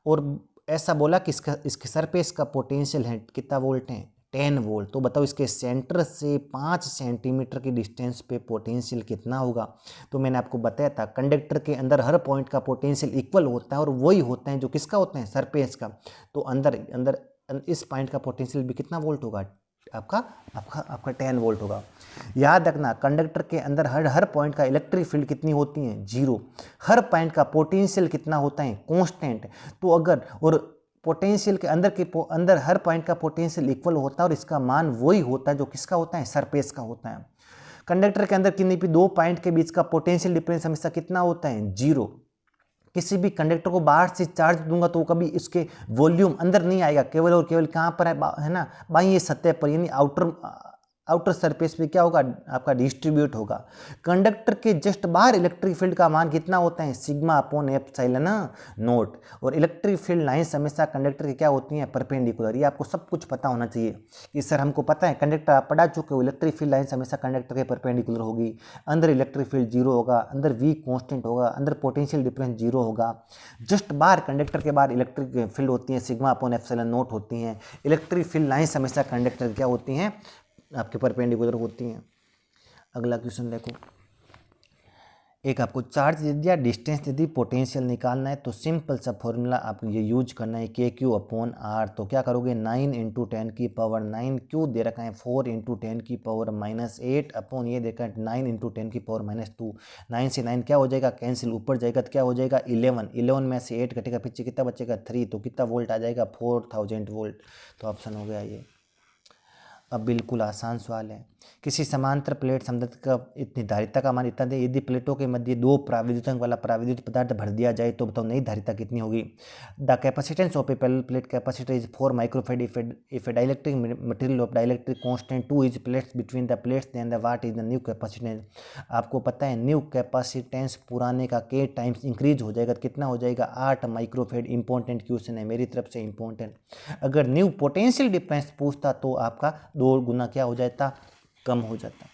और ऐसा बोला कि इसके सरफेस का पोटेंशियल है कितना वोल्ट है? 10 वोल्ट। तो बताओ इसके सेंटर से 5 सेंटीमीटर की डिस्टेंस पे पोटेंशियल कितना होगा? तो मैंने आपको बताया था कंडक्टर के अंदर हर पॉइंट का पोटेंशियल इक्वल होता है, और वही होता है जो किसका होता है? सरफेस का। तो अंदर इस पॉइंट का पोटेंशियल भी कितना वोल्ट होगा? आपका 10 वोल्ट होगा। याद रखना, कंडक्टर के अंदर हर पॉइंट का इलेक्ट्रिक फील्ड कितनी होती है? 0। हर पॉइंट का पोटेंशियल कितना होता है? कांस्टेंट। तो अगर और पोटेंशियल के अंदर हर पॉइंट का पोटेंशियल इक्वल होता है, और इसका मान वही होता है जो किसका होता है? सरफेस का होता है। कंडक्टर के अंदर किन्हीं भी दो पॉइंट के बीच का पोटेंशियल डिफरेंस हमेशा कितना होता है? 0। किसी भी कंडक्टर को बाहर से चार्ज दूंगा तो कभी इसके वॉल्यूम अंदर नहीं आएगा, केवल और केवल कहाँ पर है ना? बाह्य सतह पर, यानी आउटर सरफेस पे क्या होगा? आपका डिस्ट्रीब्यूट होगा। कंडक्टर के जस्ट बाहर इलेक्ट्रिक फील्ड का मान कितना होता है? σ/ε नोट। और इलेक्ट्रिक फील्ड लाइन्स हमेशा कंडक्टर की क्या होती हैं? परपेंडिकुलर। ये आपको सब कुछ पता होना चाहिए कि सर हमको पता है कंडक्टर आप पढ़ा चुके हो, इलेक्ट्रिक फील्ड लाइन्स हमेशा कंडक्टर के परपेंडिकुलर होगी। अंदर इलेक्ट्रिक फील्ड 0 होगा, अंदर V कॉन्स्टेंट होगा, अंदर पोटेंशियल डिफरेंस 0 होगा। जस्ट बाहर कंडक्टर के बाहर इलेक्ट्रिक फील्ड होती है σ/ε नोट होती हैं। इलेक्ट्रिक फील्ड लाइन्स हमेशा कंडक्टर क्या होती हैं? आपके परपेंडिकुलर होती हैं। अगला क्वेश्चन देखो, एक आपको चार्ज दे दिया, डिस्टेंस दे दी, पोटेंशियल निकालना है, तो सिंपल सा फॉर्मूला आप ये यूज करना है, के क्यू अपॉन आर। तो क्या करोगे 9 इंटू 10 की पावर 9, क्यू दे रखा है 4 इंटू 10 की पावर -8 अपॉन ये देखा है 9 इंटू 10 की पावर -2। 9 से 9 क्या हो जाएगा, कैंसिल, ऊपर जाएगा तो क्या हो जाएगा 11, 11 में से 8 घटेगा, पीछे कितना बचेगा 3, तो कितना वोल्ट आ जाएगा 4000 वोल्ट। तो ऑप्शन हो गया ये। अब बिल्कुल आसान सवाल है, किसी समांतर प्लेट समदत्त का इतनी धारिता का मान इतना दे, यदि प्लेटों के मध्य 2 प्राविद्युतांक वाला प्राविद्युत पदार्थ भर दिया जाए तो बताओ नई धारिता कितनी होगी। The capacitance of a parallel plate capacitor is 4 microfarad if a dielectric material of dielectric constant 2 is plates between the plates then the what is the new capacitance. आपको पता है न्यू कैपेसिटेंस पुराने का के टाइम्स इंक्रीज हो जाएगा, कितना हो जाएगा 8 माइक्रोफेड। इंपॉर्टेंट क्वेश्चन है मेरी तरफ से, इंपॉर्टेंट। अगर न्यू पोटेंशियल डिफरेंस पूछता तो आपका 2 गुना क्या हो जाता, कम हो जाता।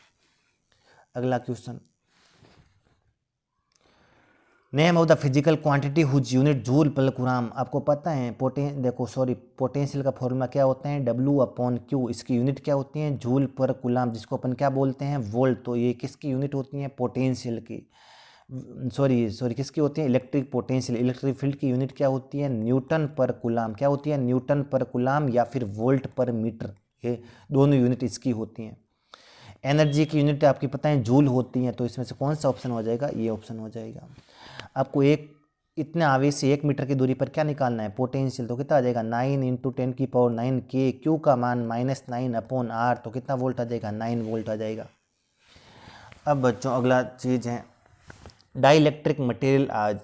अगला question, name of the physical quantity whose unit joule per coulomb. आपको पता है पोटेंशियल का फॉर्मूला क्या होता है W अपॉन Q, इसकी यूनिट क्या होती है जूल पर कुलाम, जिसको अपन क्या बोलते हैं वोल्ट। तो ये किसकी यूनिट होती है, पोटेंशियल की, सॉरी किसकी होती है, इलेक्ट्रिक पोटेंशियल। इलेक्ट्रिक फील्ड की यूनिट क्या होती है न्यूटन पर कुलाम, क्या होती है न्यूटन पर कुलाम या फिर वोल्ट पर मीटर, ये दोनों यूनिट इसकी होती हैं। एनर्जी की यूनिट आपकी पता है जूल होती हैं, तो इसमें से कौन सा ऑप्शन हो जाएगा, ये ऑप्शन हो जाएगा। आपको एक इतने आवेश से 1 मीटर की दूरी पर क्या निकालना है, पोटेंशियल। तो कितना आ जाएगा 9 इंटू 10 की पावर 9 के, क्यू का मान -9 अपॉन आर, तो कितना वोल्ट आ जाएगा 9 वोल्ट आ जाएगा। अब बच्चों अगला चीज़ है डाइलेक्ट्रिक मटेरियल। आज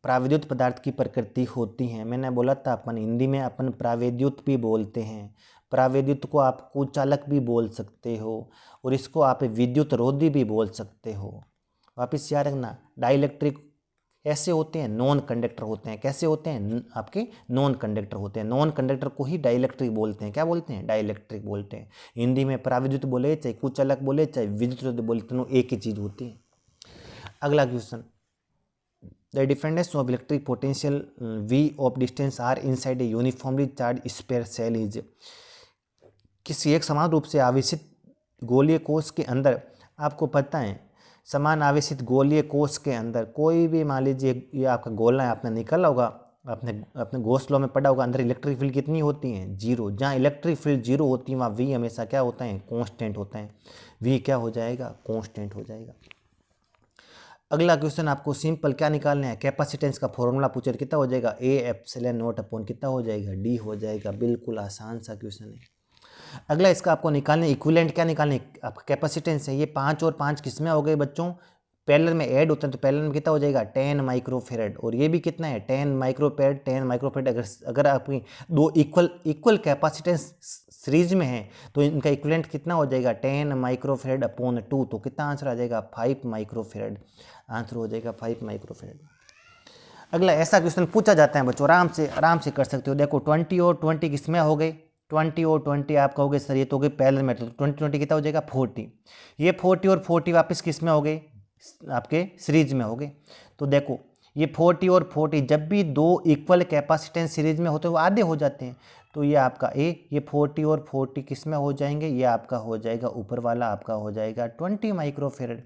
प्राविद्युत पदार्थ की प्रकृति होती है, मैंने बोला था अपन हिंदी में अपन प्राविद्युत भी बोलते हैं। प्राविद्युत को आप कुचालक भी बोल सकते हो और इसको आप विद्युत रोधी भी बोल सकते हो। वापिस याद रखना, डाइलेक्ट्रिक ऐसे होते हैं नॉन कंडक्टर होते हैं, कैसे होते हैं आपके नॉन कंडक्टर होते हैं। नॉन कंडक्टर को ही डाइलेक्ट्रिक बोलते हैं, क्या बोलते हैं डाइलेक्ट्रिक बोलते हैं। हिंदी में प्राविद्युत बोले चाहे कुचालक बोले चाहे विद्युत रोधी बोले, दोनों एक ही चीज़ होती है। अगला question, the difference of electric potential V of distance R inside a uniformly charge sphere shell is. किसी एक समान रूप से आवेशित गोलीय कोश के अंदर, आपको पता है समान आवेशित गोलीय कोश के अंदर कोई भी मान लीजिए ये आपका गोला है, आपने निकला होगा, अपने घोंसलों में पड़ा होगा, अंदर इलेक्ट्रिक फील्ड कितनी होती है 0। जहाँ इलेक्ट्रिक फील्ड 0 होती है वहाँ V हमेशा क्या होता है कांस्टेंट होता है, V क्या हो जाएगा कांस्टेंट हो जाएगा। अगला क्वेश्चन आपको सिंपल क्या निकालना है, कैपेसिटेंस का फॉर्मूला पूछे कितना हो जाएगा A एप्सिलॉन नॉट अपॉन कितना हो जाएगा D हो जाएगा। बिल्कुल आसान सा क्वेश्चन है। अगला इसका आपको निकालने इक्विवेलेंट क्या निकालने, आपका कैपेसिटेंस है ये 5 और 5 किसमें हो गए बच्चों, पैरेलल में ऐड होते हैं, तो पैरेलल में कितना हो जाएगा 10 माइक्रोफेरेड, और ये भी कितना है 10 माइक्रोफेरेड 10 माइक्रोफेरेड। अगर आपकी दो इक्वल कैपेसिटेंस सीरीज में है तो इनका इक्विवेलेंट कितना हो जाएगा 10 माइक्रोफेरेड अपॉन 2, तो कितना आंसर आ जाएगा 5 माइक्रोफेरेड, आंसर हो जाएगा 5 माइक्रोफेरेड। अगला ऐसा क्वेश्चन पूछा जाता है बच्चों, आराम से कर सकते हो। देखो 20 और 20 किसमें हो गए, 20 और 20 आप कहोगे सर ये तो हो गए पैरेलल में, तो 20 कितना हो जाएगा 40। ये 40 और 40 वापस किस में हो गए, आपके सीरीज में हो गए। तो देखो ये 40 और 40 जब भी दो इक्वल कैपेसिटेंस सीरीज में होते हैं वो आधे हो जाते हैं, तो ये आपका ये 40 और 40 किस में हो जाएंगे, ये आपका हो जाएगा ऊपर वाला आपका हो जाएगा 20 माइक्रोफेरेड।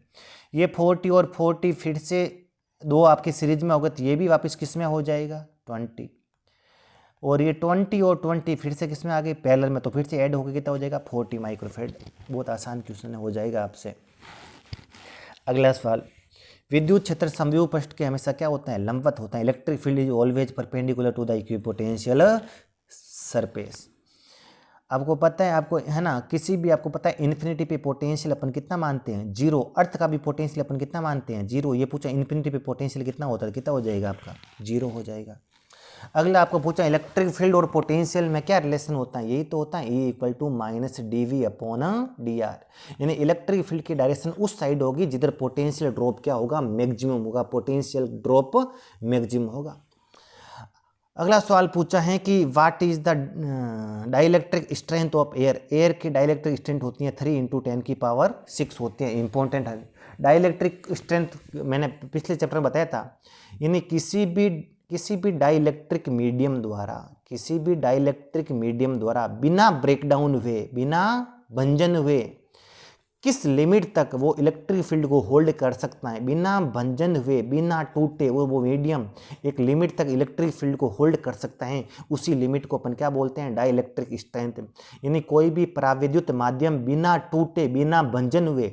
ये 40 और 40 फिर से दो आपके सीरीज में हो गए, तो ये भी वापस किस में हो जाएगा 20, और ये 20 और 20 फिर से किस में आ गए पैरेलल में, तो फिर से ऐड होकर कितना हो जाएगा 40 माइक्रोफेरेड। बहुत आसान क्वेश्चन हो जाएगा आपसे। अगला सवाल, विद्युत क्षेत्र समव्यू पृष्ठ के हमेशा क्या होता है लंबवत होता है। Electric field is always perpendicular to the equipotential surface. आपको पता है, आपको है ना, किसी भी आपको पता है इन्फिनिटी पे पोटेंशियल अपन कितना मानते हैं 0, अर्थ का भी पोटेंशियल अपन कितना मानते हैं 0। ये पूछा इन्फिनिटी पे पोटेंशियल कितना होता है, कितना हो जाएगा आपका 0 हो जाएगा। अगला आपको पूछा इलेक्ट्रिक फील्ड और पोटेंशियल में क्या रिलेशन होता है, यही तो होता है E = dV अपॉन dr, यानी इलेक्ट्रिक फील्ड की डायरेक्शन उस साइड होगी जिधर पोटेंशियल ड्रॉप क्या होगा मैक्सिमम होगा, पोटेंशियल ड्रॉप मैक्सिमम होगा। अगला सवाल पूछा है कि what is the dielectric strength of air. Air की डाइलेक्ट्रिक स्ट्रेंथ होती है 3 × 10⁶ होती है, इंपॉर्टेंट है। डाइलेक्ट्रिक स्ट्रेंथ मैंने पिछले चैप्टर में बताया था, यानी किसी भी डाइलेक्ट्रिक मीडियम द्वारा बिना ब्रेकडाउन हुए, बिना भंजन हुए किस लिमिट तक वो इलेक्ट्रिक फील्ड को होल्ड कर सकता है बिना भंजन हुए, बिना टूटे, वो मीडियम एक लिमिट तक इलेक्ट्रिक फील्ड को होल्ड कर सकता है, उसी लिमिट को अपन क्या बोलते हैं, डाई इलेक्ट्रिक स्ट्रेंथ। यानी कोई भी पराविद्युत माध्यम बिना टूटे, बिना भंजन हुए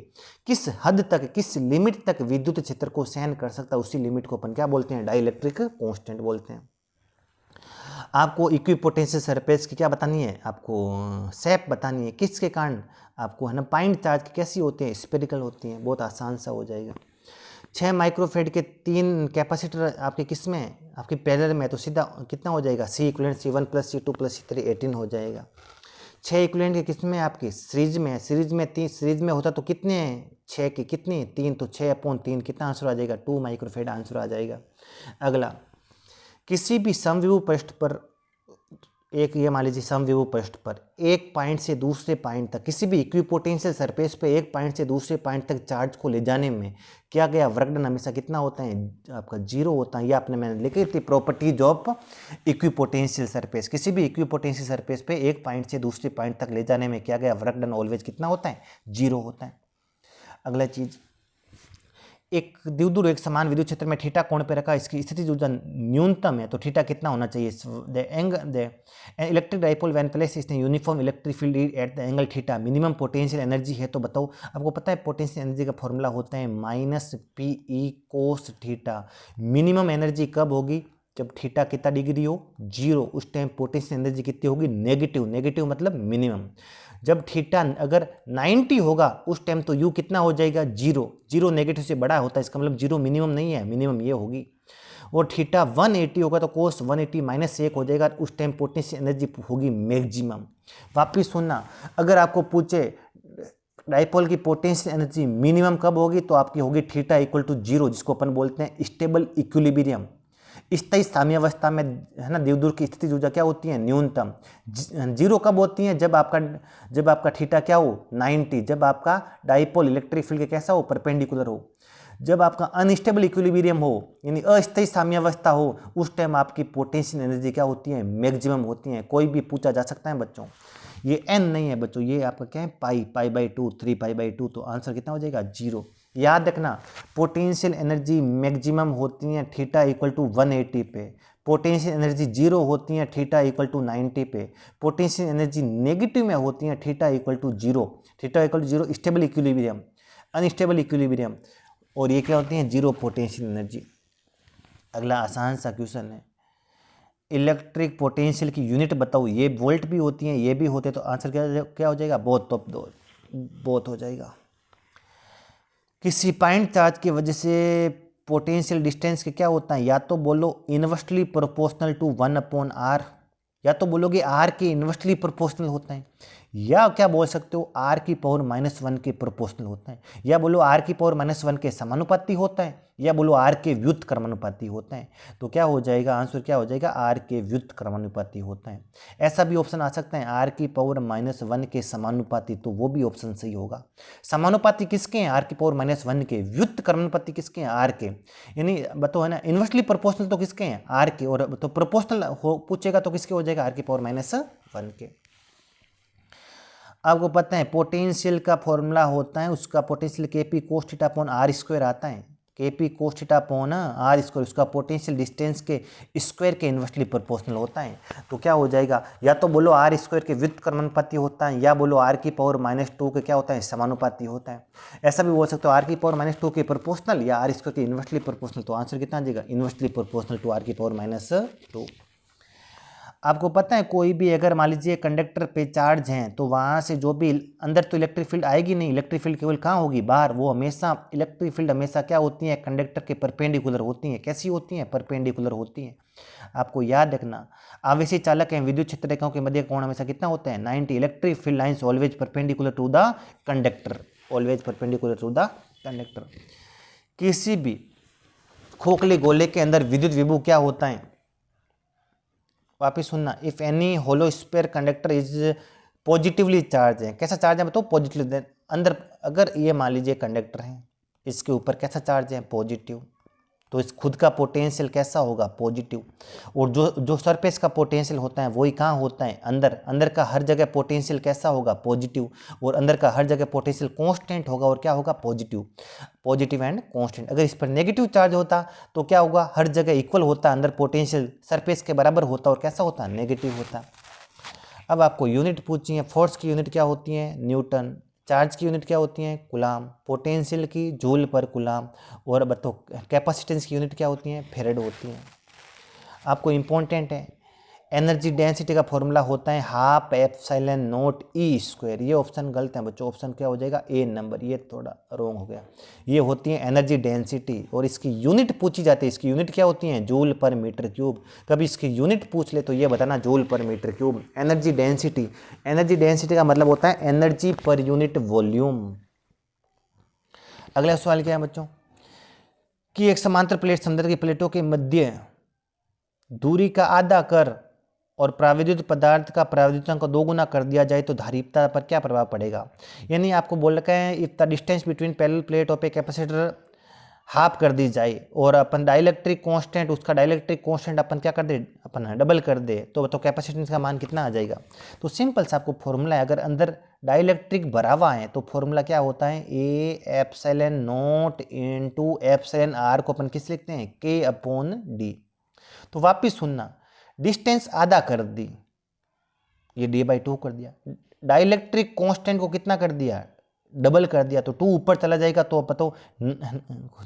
किस हद तक, किस लिमिट तक विद्युत क्षेत्र को सहन कर सकता है, उसी लिमिट को अपन क्या बोलते हैं, डाई इलेक्ट्रिक कॉन्स्टेंट बोलते हैं। आपको इक्विपोटेंशियल सरफेस की क्या बतानी है, आपको शेप बतानी है, किसके कारण आपको है ना, पॉइंट चार्ज की कैसी होती हैं, स्फेरिकल होती हैं। बहुत आसान सा हो जाएगा। 6 माइक्रोफेड के 3 कैपेसिटर आपके किस में है, आपके पैरेलल में, तो सीधा कितना हो जाएगा, सी इक्विवेलेंट C1 + C2 + C3 18 हो जाएगा। 6 इक्विवेलेंट के किस में, आपकी सीरीज में है, सीरीज में 3, सीरीज में होता तो कितने हैं, 6 के कितने 3, तो 6/3 कितना आंसर आ जाएगा, 2 माइक्रोफेड आंसर आ जाएगा। अगला, किसी भी समविभव पृष्ठ पर एक, ये मान लीजिए समविभव पृष्ठ पर एक पॉइंट से दूसरे पॉइंट तक, किसी भी इक्विपोटेंशियल सरफेस पे एक पॉइंट से दूसरे पॉइंट तक चार्ज को ले जाने में क्या गया, वर्कडन हमेशा कितना होता है, आपका 0 होता है। ये आपने मैंने लिखी थी प्रॉपर्टीज ऑफ इक्विपोटेंशियल सरफेस। किसी भी इक्विपोटेंशियल सरफेस पे एक पॉइंट से दूसरे पॉइंट तक ले जाने में क्या गया, वर्कडन ऑलवेज कितना होता है, 0 होता है। अगला चीज, एक द्विध्रुव एक समान विद्युत क्षेत्र में थीटा कोण पे रखा, इसकी स्थिति ऊर्जा न्यूनतम है, तो थीटा कितना होना चाहिए, the electric dipole when place in a uniform electric field at the angle theta minimum potential energy है। तो बताओ, आपको पता है पोटेंशियल एनर्जी का फॉर्मूला होता है -PE cos theta. Minimum energy कब होगी, जब थीटा कितना डिग्री हो, 0, उस टाइम पोटेंशियल एनर्जी कितनी होगी, नेगेटिव। नेगेटिव मतलब मिनिमम। जब थीटा अगर 90 होगा उस टाइम तो यू कितना हो जाएगा, 0। 0 नेगेटिव से बड़ा होता है, इसका मतलब 0 मिनिमम नहीं है, मिनिमम ये होगी। और थीटा 180 होगा तो कोस 180 -1 हो जाएगा, उस टाइम पोटेंशियल एनर्जी होगी मैक्सिमम। वापिस सुनना, अगर आपको पूछे डाइपोल की पोटेंशियल एनर्जी मिनिमम कब होगी, तो आपकी होगी थीटा = 0, जिसको अपन बोलते हैं स्टेबल इक्विलिब्रियम। स्थायी साम्यावस्था में है ना, द्विध्रुव की स्थिति ऊर्जा क्या होती है, न्यूनतम। 0 कब होती है, जब आपका थीटा क्या हो, 90, जब आपका डाइपोल इलेक्ट्रिक फील्ड कैसा हो, परपेंडिकुलर हो। जब आपका अनस्टेबल इक्विलिब्रियम हो, यानी अस्थायी साम्यावस्था हो, उस टाइम आपकी पोटेंशियल एनर्जी क्या होती है, मैक्सिमम होती है। कोई भी पूछा जा सकता है बच्चों, ये n नहीं है बच्चों, ये आपका क्या है, π/2, 3π/2, तो आंसर कितना हो जाएगा, 0। याद रखना, पोटेंशियल एनर्जी मैक्सिमम होती है थीटा = 180 पे, पोटेंशियल एनर्जी 0 होती है थीटा = 90 पे, पोटेंशियल एनर्जी नेगेटिव में होती है theta = 0। Theta = 0 stable equilibrium, unstable equilibrium, और ये क्या होती है, 0 पोटेंशियल एनर्जी। अगला आसान सा क्वेश्चन है, इलेक्ट्रिक पोटेंशियल की यूनिट बताओ। ये वोल्ट भी होती हैं, ये भी होते, तो आंसर क्या हो जाएगा, बोथ हो जाएगा। किसी पॉइंट चार्ज की वजह से पोटेंशियल डिस्टेंस के क्या होता है, या तो बोलो इनवर्सली प्रोपोर्शनल टू 1/r, या तो बोलोगे r के इनवर्सली प्रोपोर्शनल होता है, या क्या बोल सकते हो r⁻⁻1 के प्रोपोर्शनल होता है, या बोलो r⁻⁻1 के समानुपाती होता है, या बोलो r के व्युत्क्रमानुपाती होता है। तो क्या हो जाएगा, आंसर क्या हो जाएगा, r के व्युत्क्रमानुपाती होता है। ऐसा भी ऑप्शन आ सकता है r⁻⁻1 के समानुपाती, तो वो भी ऑप्शन सही होगा। समानुपाती किसके हैं, r⁻⁻1 के, व्युत्क्रमानुपाती किसके हैं, r के। यानी बताओ है ना, इनवर्सली प्रोपोर्शनल तो किसके हैं, r के, और तो प्रोपोर्शनल हो पूछेगा तो किसके हो जाएगा, r⁻⁻1 के। आपको पता है पोटेंशियल का फॉर्मूला होता है, उसका पोटेंशियल Kp cos θ/r² आता है, Kp cos θ/r², उसका पोटेंशियल डिस्टेंस के स्क्वायर के इन्वर्सली प्रोपोर्शनल होता है। तो क्या हो जाएगा, या तो बोलो r² के व्युत्क्रमानुपाती होता है, या बोलो r⁻⁻2 के क्या होता है, समानुपाती होता है। ऐसा भी बोल सकते हो r⁻⁻2 के प्रोपोर्शनल या r² के इन्वर्सली प्रोपोर्शनल, तो आंसर कितना आ जाएगा, इन्वर्सली प्रोपोर्शनल टू r⁻2। आपको पता है कोई भी अगर मान लीजिए कंडक्टर पे चार्ज हैं, तो वहाँ से जो भी अंदर तो इलेक्ट्रिक फील्ड आएगी नहीं, इलेक्ट्रिक फील्ड केवल कहाँ होगी, बाहर। वो हमेशा इलेक्ट्रिक फील्ड हमेशा क्या होती है, कंडक्टर के परपेंडिकुलर होती हैं। कैसी होती हैं, परपेंडिकुलर होती हैं। आपको याद रखना, आवेशी चालक एवं विद्युत क्षेत्र रेखाओं के मध्य कोण हमेशा कितना होता है, 90। Electric field lines always perpendicular to the conductor, always perpendicular to the conductor. किसी भी खोखले गोले के अंदर विद्युत विभव क्या होता है, वापिस सुनना, if any hollow sphere conductor is positively charge है। कैसा चार्ज है बताओ, पॉजिटिव। अंदर अगर ये मान लीजिए कंडक्टर है, इसके ऊपर कैसा चार्ज है, पॉजिटिव। तो इस खुद का पोटेंशियल कैसा होगा, पॉजिटिव। और जो जो सरफेस का पोटेंशियल होता है वही कहाँ होता है, अंदर। अंदर का हर जगह पोटेंशियल कैसा होगा, पॉजिटिव। और अंदर का हर जगह पोटेंशियल कांस्टेंट होगा और क्या होगा, पॉजिटिव। Positive and constant. अगर इस पर नेगेटिव चार्ज होता तो क्या होगा, हर जगह इक्वल होता, अंदर पोटेंशियल सरफेस के बराबर होता और कैसा होता, नेगेटिव होता। अब आपको यूनिट पूछी है, फोर्स की यूनिट क्या होती है, न्यूटन। चार्ज की यूनिट क्या होती है, कूलाम। पोटेंशियल की जूल पर कूलाम। और बताओ कैपेसिटेंस की यूनिट क्या होती है, फेरेड होती है। आपको इम्पोर्टेंट है, एनर्जी डेंसिटी का फॉर्मूला होता है 1/2 एप्सिलॉन नॉट ई स्क्वायर। ये ऑप्शन गलत है बच्चों, ऑप्शन क्या हो जाएगा, ए नंबर, ये थोड़ा रॉन्ग हो गया। ये होती है एनर्जी डेंसिटी और इसकी यूनिट पूछी जाती है। इसकी यूनिट क्या होती है, जूल पर मीटर क्यूब। कभी इसकी यूनिट पूछ ले तो ये बताना, joule per metre cube. Energy density, energy density का मतलब होता है एनर्जी पर यूनिट वॉल्यूम। अगला सवाल क्या है बच्चों, कि एक समांतर प्लेट समुद्र की प्लेटों के मध्य दूरी का आधा कर और प्राविद्युत पदार्थ का प्राविद्युतांक को 2 गुना कर दिया जाए तो धारिता पर क्या प्रभाव पड़ेगा। यानी आपको बोल रखा है if the distance between parallel plate of a capacitor half कर दी जाए और अपन डाइलेक्ट्रिक कांस्टेंट, उसका डाइलेक्ट्रिक कांस्टेंट अपन क्या कर दे, अपन डबल कर दे, तो बताओ कैपेसिटेंस का मान कितना आ जाएगा। तो सिंपल सा आपको फॉर्मूला है, अगर अंदर डाइलेक्ट्रिक भरा हुआ है तो फॉर्मूला क्या होता है, A epsilon naught into epsilon R को अपन किस लिखते हैं, के अपॉन डी। तो वापिस सुनना, डिस्टेंस आधा कर दी, ये d/2 कर दिया। डाइलेक्ट्रिक कांस्टेंट को कितना कर दिया, डबल कर दिया, तो 2 ऊपर चला जाएगा तो बताओ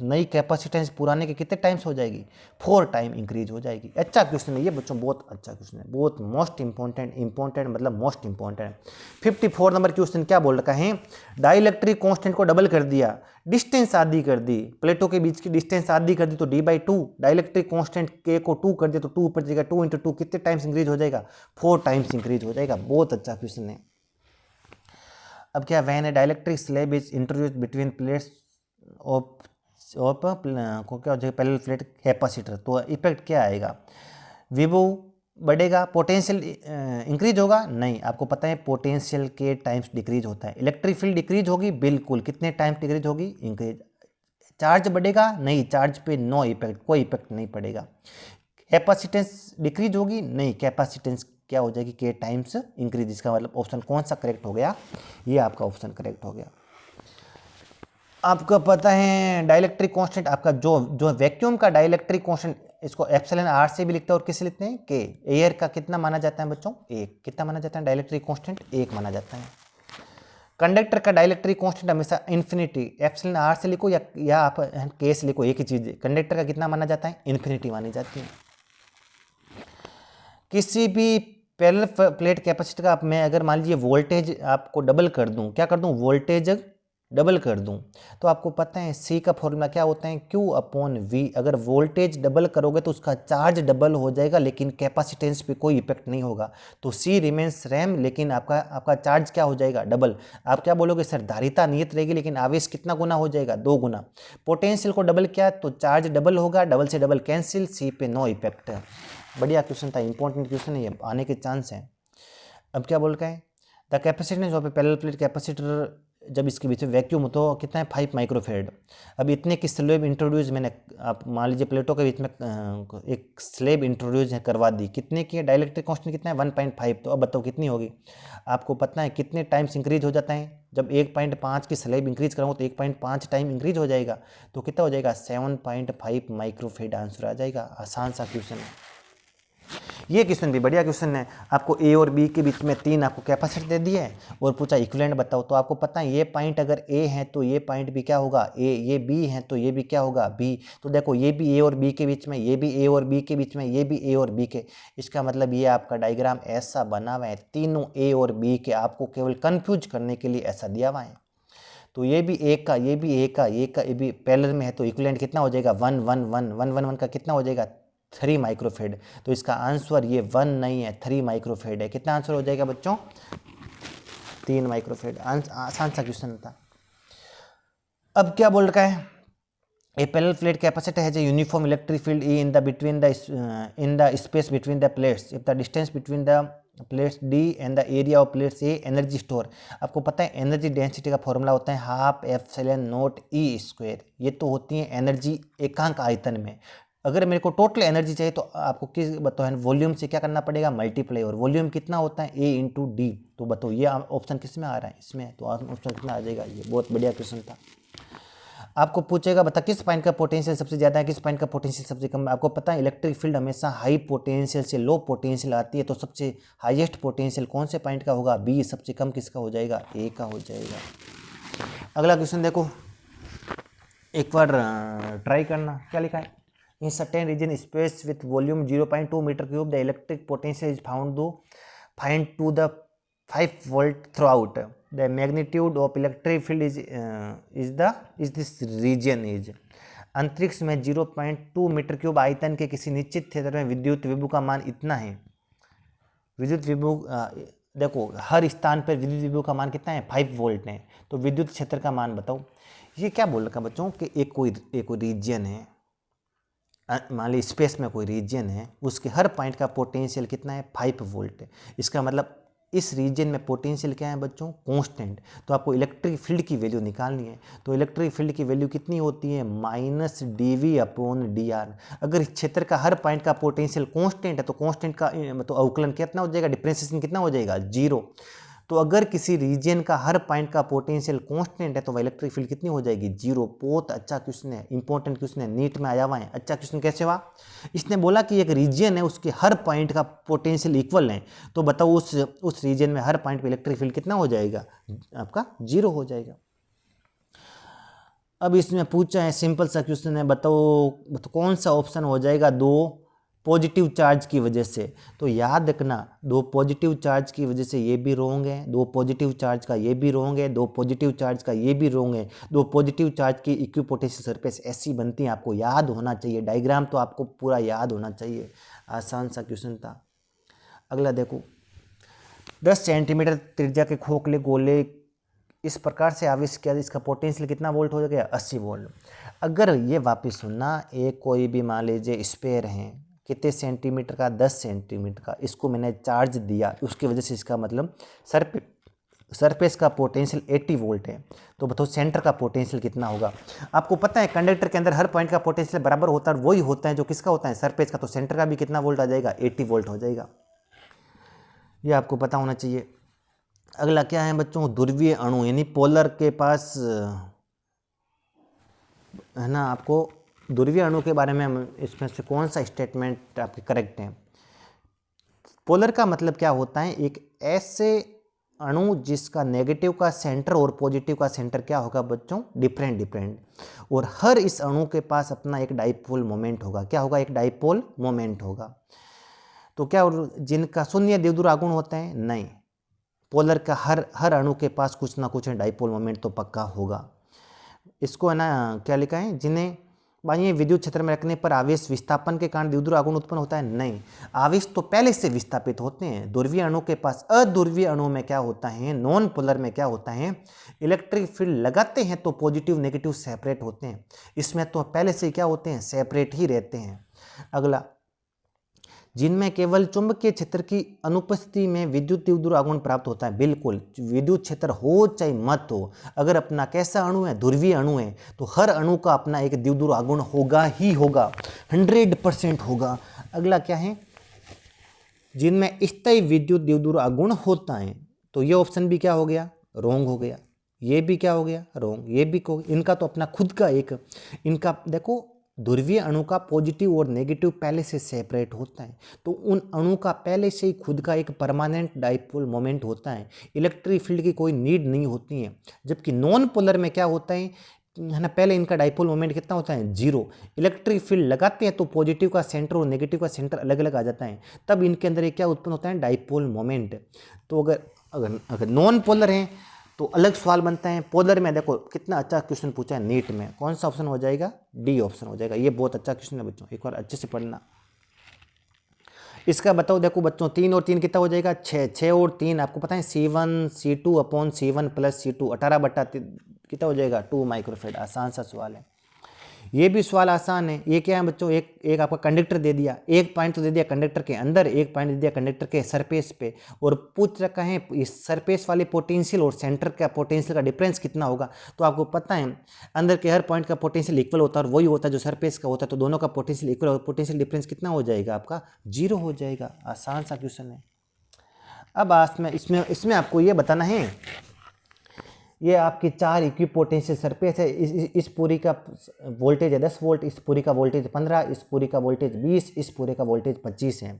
नई कैपेसिटेंस पुराने के कितने टाइम्स हो जाएगी, 4 टाइम इंक्रीज हो जाएगी। अच्छा क्वेश्चन है ये बच्चों, बहुत अच्छा क्वेश्चन है, बहुत मोस्ट इंपॉर्टेंट मतलब मोस्ट इंपॉर्टेंट। 54 नंबर क्वेश्चन क्या बोल रखा है, डाइलेक्ट्रिक कांस्टेंट को डबल कर दिया, डिस्टेंस आधी कर दी, प्लेटों के बीच की डिस्टेंस आधी कर दी तो d/2, डाइलेक्ट्रिक कांस्टेंट के को 2 कर दिया तो 2 ऊपर जाएगा, 2 × 2 कितने टाइम्स इंक्रीज हो जाएगा, 4 टाइम्स इंक्रीज हो जाएगा। बहुत अच्छा क्वेश्चन है। अब क्या, when a dielectric slab is introduce between plates of को क्या हो जाएगा, पैरेलल प्लेट कैपेसिटर, तो इफेक्ट क्या आएगा, विभव बढ़ेगा, पोटेंशियल इंक्रीज होगा, नहीं, आपको पता है पोटेंशियल के टाइम्स डिक्रीज होता है। इलेक्ट्रिक फील्ड डिक्रीज होगी, बिल्कुल, कितने टाइम्स डिक्रीज होगी, इंक्रीज। चार्ज बढ़ेगा, नहीं, चार्ज पे नो इफेक्ट, कोई इफेक्ट नहीं पड़ेगा। कैपेसिटेंस डिक्रीज होगी, नहीं, कैपेसिटेंस क्या हो जाएगी, के टाइम्स इंक्रीज। इसका मतलब ऑप्शन कौन सा करेक्ट हो गया, ये आपका ऑप्शन करेक्ट हो गया। आपको पता है डाइलेक्ट्रिक कांस्टेंट आपका जो वैक्यूम का डाइलेक्ट्रिक कांस्टेंट, इसको एप्सिलॉन आर से भी लिखते हैं और किससे लिखते हैं, के। एयर का कितना माना जाता है बच्चों, 1। कितना माना जाता है डाइलेक्ट्रिक कांस्टेंट, 1 माना जाता है। कंडक्टर का डाइलेक्ट्रिक कांस्टेंट हमेशा इन्फिनिटी, एप्सिलॉन आर से लिखो या आप के से लिखो, एक ही चीज है। कंडक्टर का कितना माना जाता है, इन्फिनिटी मानी जाती है। किसी भी पैरेलल प्लेट कैपेसिटर का मैं अगर मान लीजिए वोल्टेज आपको डबल कर दूं, क्या कर दूं, वोल्टेज डबल कर दूं, तो आपको पता है सी का फॉर्मूला क्या होता है, Q/V। अगर वोल्टेज डबल करोगे तो उसका चार्ज डबल हो जाएगा लेकिन कैपेसिटेंस पे कोई इफेक्ट नहीं होगा, तो सी रिमेन्स रैम, लेकिन आपका चार्ज क्या हो जाएगा, डबल। आप क्या बोलोगे सर, धारिता नियत रहेगी लेकिन आवेश कितना गुना हो जाएगा, 2 गुना। पोटेंशियल को डबल किया तो चार्ज डबल होगा, डबल से डबल कैंसिल, सी पे नो इफेक्ट। बढ़िया क्वेश्चन था, इंपॉर्टेंट क्वेश्चन है, ये आने के चांस हैं। अब क्या बोल रहे हैं, the capacitance of a parallel plate capacitor जब इसके बीच में वैक्यूम हो तो कितना है, 5 माइक्रोफेड। अब इतने की स्लेब इंट्रोड्यूस मैंने, आप मान लीजिए प्लेटों के बीच में एक स्लेब इंट्रोड्यूस करवा दी, कितने की है, डाइलेक्ट्रिक कांस्टेंट कितना है, 1.5। तो अब बताओ कितनी होगी, आपको पता है कितने टाइम्स इंक्रीज हो जाता है, जब 1.5 की स्लेब इंक्रीज कराऊँ तो 1.5 टाइम इंक्रीज हो जाएगा, तो कितना हो जाएगा, 7.5 माइक्रोफेड आंसर आ जाएगा। आसान सा क्वेश्चन है ये, क्वेश्चन भी बढ़िया क्वेश्चन है। आपको ए और बी के बीच में 3 आपको कैपेसिटर दे दिए है और पूछा इक्विवेलेंट बताओ, तो आपको पता है ये पॉइंट अगर ए है तो ये पॉइंट भी क्या होगा, ए, ये बी है तो ये भी क्या होगा, बी। तो देखो ये भी ए और बी के बीच में, ये भी ए और बी के बीच में, ये भी ए और बी के, इसका मतलब ये आपका डायग्राम ऐसा बना हुआ है, तीनों ए और बी के, आपको केवल कन्फ्यूज करने के लिए ऐसा दिया हुआ है। तो ये भी एक का, ये भी एक का, ये भी पैरेलल में है, तो इक्विवेलेंट कितना हो जाएगा, 1 1 1 1 1 1 का कितना हो जाएगा, 3 माइक्रोफेड। तो इसका आंसर ये 1 नहीं है, 3 माइक्रोफेड है। कितना आंसर हो जाएगा बच्चों, 3 माइक्रोफेड। आसान सा क्वेश्चन था। अब क्या बोल रखा है, a parallel plate capacitor has a uniform electric field E in the space between the plates if the distance between the plates D and the area of plates A energy store. आपको पता है energy density का formula होता है half epsilon not E square. ये तो होती है एनर्जी एकांक आयतन में। अगर मेरे को टोटल एनर्जी चाहिए तो आपको किस बताओ है वॉल्यूम से क्या करना पड़ेगा, मल्टीप्लाई। और वॉल्यूम कितना होता है ए इंटू डी। तो बताओ ये ऑप्शन किस में आ रहा है, इसमें। तो ऑप्शन कितना आ जाएगा, ये बहुत बढ़िया क्वेश्चन था। आपको पूछेगा बता किस पॉइंट का पोटेंशियल सबसे ज़्यादा है, किस पॉइंट का पोटेंशियल सबसे कम है। आपको पता है इलेक्ट्रिक फील्ड हमेशा हाई पोटेंशियल से लो पोटेंशियल आती है। तो सबसे हाईएस्ट पोटेंशियल कौन से पॉइंट का होगा, बी। सबसे कम किसका हो जाएगा, ए का हो जाएगा। अगला क्वेश्चन देखो, एक बार ट्राई करना। क्या लिखा है, in certain region space with volume 0.2 metre cube the electric potential is find to the 5 volt throughout the magnitude of electric field is this region is. अंतरिक्ष में 0.2 मीटर क्यूब आयतन के किसी निश्चित क्षेत्र में विद्युत विभव का मान इतना है। विद्युत विभव देखो हर स्थान पर विद्युत विभव का मान कितना है, 5 वोल्ट है। तो विद्युत क्षेत्र का मान बताओ। ये क्या बोल रखा बच्चों कि एक कोई रीजन है, मान ली स्पेस में कोई रीजन है, उसके हर पॉइंट का पोटेंशियल कितना है, 5 वोल्ट है। इसका मतलब इस रीजन में पोटेंशियल क्या है बच्चों, कांस्टेंट। तो आपको इलेक्ट्रिक फील्ड की वैल्यू निकालनी है। तो इलेक्ट्रिक फील्ड की वैल्यू कितनी होती है, -dV/dr। अगर इस क्षेत्र का हर पॉइंट का पोटेंशियल कांस्टेंट है तो कांस्टेंट का तो अवकलन कितना हो जाएगा, डिफरेंशिएशन कितना हो जाएगा, 0। तो अगर किसी रीजन का हर पॉइंट का पोटेंशियल कांस्टेंट है तो वह इलेक्ट्रिक फील्ड कितनी हो जाएगी, 0। बहुत अच्छा क्वेश्चन है, इंपॉर्टेंट क्वेश्चन है, नीट में आया हुआ है। अच्छा क्वेश्चन कैसे हुआ, इसने बोला कि एक रीजन है उसके हर पॉइंट का पोटेंशियल इक्वल है। तो बताओ उस रीजन में हर पॉइंट पे इलेक्ट्रिक फील्ड कितना हो जाएगा, आपका 0 हो जाएगा। अब इसमें पूछा है सिंपल सा क्वेश्चन है, बताओ कौन सा ऑप्शन हो जाएगा 2 पॉजिटिव चार्ज की वजह से। तो याद रखना 2 पॉजिटिव चार्ज की वजह से ये भी रोंग है, 2 पॉजिटिव चार्ज का ये भी रोंग है, 2 पॉजिटिव चार्ज का ये भी रोंग है। 2 पॉजिटिव चार्ज की इक्विपोटेंशियल सरफेस ऐसी बनती है, आपको याद होना चाहिए। डायग्राम तो आपको पूरा याद होना चाहिए। आसान सा क्वेश्चन था। अगला देखो, 10 सेंटीमीटर त्रिज्या के खोखले गोले इस प्रकार से आविष्कार किया, इसका पोटेंशियल कितना वोल्ट हो गया, 80 वोल्ट। अगर ये वापस सुनना, एक कोई भी मान लीजिए स्पेयर है, कितने सेंटीमीटर का, 10 सेंटीमीटर का, इसको मैंने चार्ज दिया, उसकी वजह से इसका मतलब सरफेस का पोटेंशियल 80 वोल्ट है। तो बताओ सेंटर का पोटेंशियल कितना होगा। आपको पता है कंडक्टर के अंदर हर पॉइंट का पोटेंशियल बराबर होता है, वही होता है जो किसका होता है, सरफेस का। तो सेंटर का भी कितना वोल्ट आ जाएगा, 80 वोल्ट हो जाएगा। ये आपको पता होना चाहिए। अगला क्या है बच्चों, ध्रुवीय अणु यानी पोलर के पास है ना। आपको ध्रुवीय अणु के बारे में इसमें से कौन सा स्टेटमेंट आपके करेक्ट है। पोलर का मतलब क्या होता है, एक ऐसे अणु जिसका नेगेटिव का सेंटर और पॉजिटिव का सेंटर क्या होगा बच्चों, डिफरेंट। और हर इस अणु के पास अपना एक डाइपोल मोमेंट होगा। क्या होगा, एक डाइपोल मोमेंट होगा। तो क्या जिनका शून्य द्विध्रुव आघूर्ण होते हैं, नहीं। पोलर का हर अणु के पास कुछ ना कुछ डाइपोल मोमेंट तो पक्का होगा। इसको है ना क्या लिखा है, जिन्हें बाह्य विद्युत क्षेत्र में रखने पर आवेश विस्थापन के कारण द्विध्रुव आघूर्ण उत्पन्न होता है, नहीं। आवेश तो पहले से विस्थापित होते हैं। ध्रुवीय अणु के पास, अध्रुवीय अणु में क्या होता है, नॉन पोलर में क्या होता है, इलेक्ट्रिक फील्ड लगाते हैं तो पॉजिटिव नेगेटिव सेपरेट होते हैं। इसमें तो पहले से क्या होते हैं, सेपरेट ही रहते हैं। अगला, जिनमें केवल चुंबकीय क्षेत्र की अनुपस्थिति में विद्युत द्विध्रुव आघूर्ण प्राप्त होता है। बिल्कुल, विद्युत क्षेत्र हो चाहे मत हो, अगर अपना कैसा अणु है, ध्रुवीय अणु है, तो हर अणु का अपना एक द्विध्रुव आघूर्ण होगा ही होगा, 100% होगा। अगला क्या है, जिनमें स्थायी विद्युत द्विध्रुव आघूर्ण होता है। तो ये ऑप्शन भी क्या हो गया, रोंग हो गया। ये भी क्या हो गया, रोंग। ये भी इनका तो अपना खुद का एक, इनका देखो ध्रुवीय अणु का पॉजिटिव और नेगेटिव पहले से सेपरेट होता है। तो उन अणु का पहले से ही खुद का एक परमानेंट डाइपोल मोमेंट होता है, इलेक्ट्रिक फील्ड की कोई नीड नहीं होती है। जबकि नॉन पोलर में क्या होता है ना, पहले इनका डाइपोल मोमेंट कितना होता है, 0। इलेक्ट्रिक फील्ड लगाते हैं तो पॉजिटिव का सेंटर और नेगेटिव का सेंटर अलग अलग आ जाता है, तब इनके अंदर एक क्या उत्पन्न होता है, डाइपोल मोमेंट। तो अगर नॉन पोलर हैं तो अलग सवाल बनता है। पोलर में देखो कितना अच्छा क्वेश्चन पूछा है नीट में, कौन सा ऑप्शन हो जाएगा, डी ऑप्शन हो जाएगा। ये बहुत अच्छा क्वेश्चन है बच्चों, एक बार अच्छे से पढ़ना। इसका बताओ, देखो बच्चों 3 और 3 कितना हो जाएगा, 6। 6 और 3 आपको पता है C1 C2 upon C1 plus C2, 18 बटा कितना हो जाएगा, 2 माइक्रोफेड। आसान सा सवाल है। ये भी सवाल आसान है। ये क्या है बच्चों, एक आपका कंडक्टर दे दिया, एक पॉइंट तो दे दिया कंडक्टर के अंदर, एक पॉइंट दे दिया कंडक्टर के सरफेस पे, और पूछ रखा है इस सरफेस वाले पोटेंशियल और सेंटर का पोटेंशियल का डिफरेंस कितना होगा। तो आपको पता है अंदर के हर पॉइंट का पोटेंशियल इक्वल होता है और वही होता है जो सरफेस का होता है, तो दोनों का पोटेंशियल इक्वल और पोटेंशियल डिफरेंस कितना हो जाएगा आपका, 0 हो जाएगा। आसान सा क्वेश्चन है। अब आज में इसमें आपको ये बताना है, ये आपकी 4 इक्वी पोटेंशियल सरफेस है। इस पूरी का वोल्टेज है 10 वोल्ट, इस पूरी का वोल्टेज 15, इस पूरी का वोल्टेज 20, इस पूरे का वोल्टेज 25 है।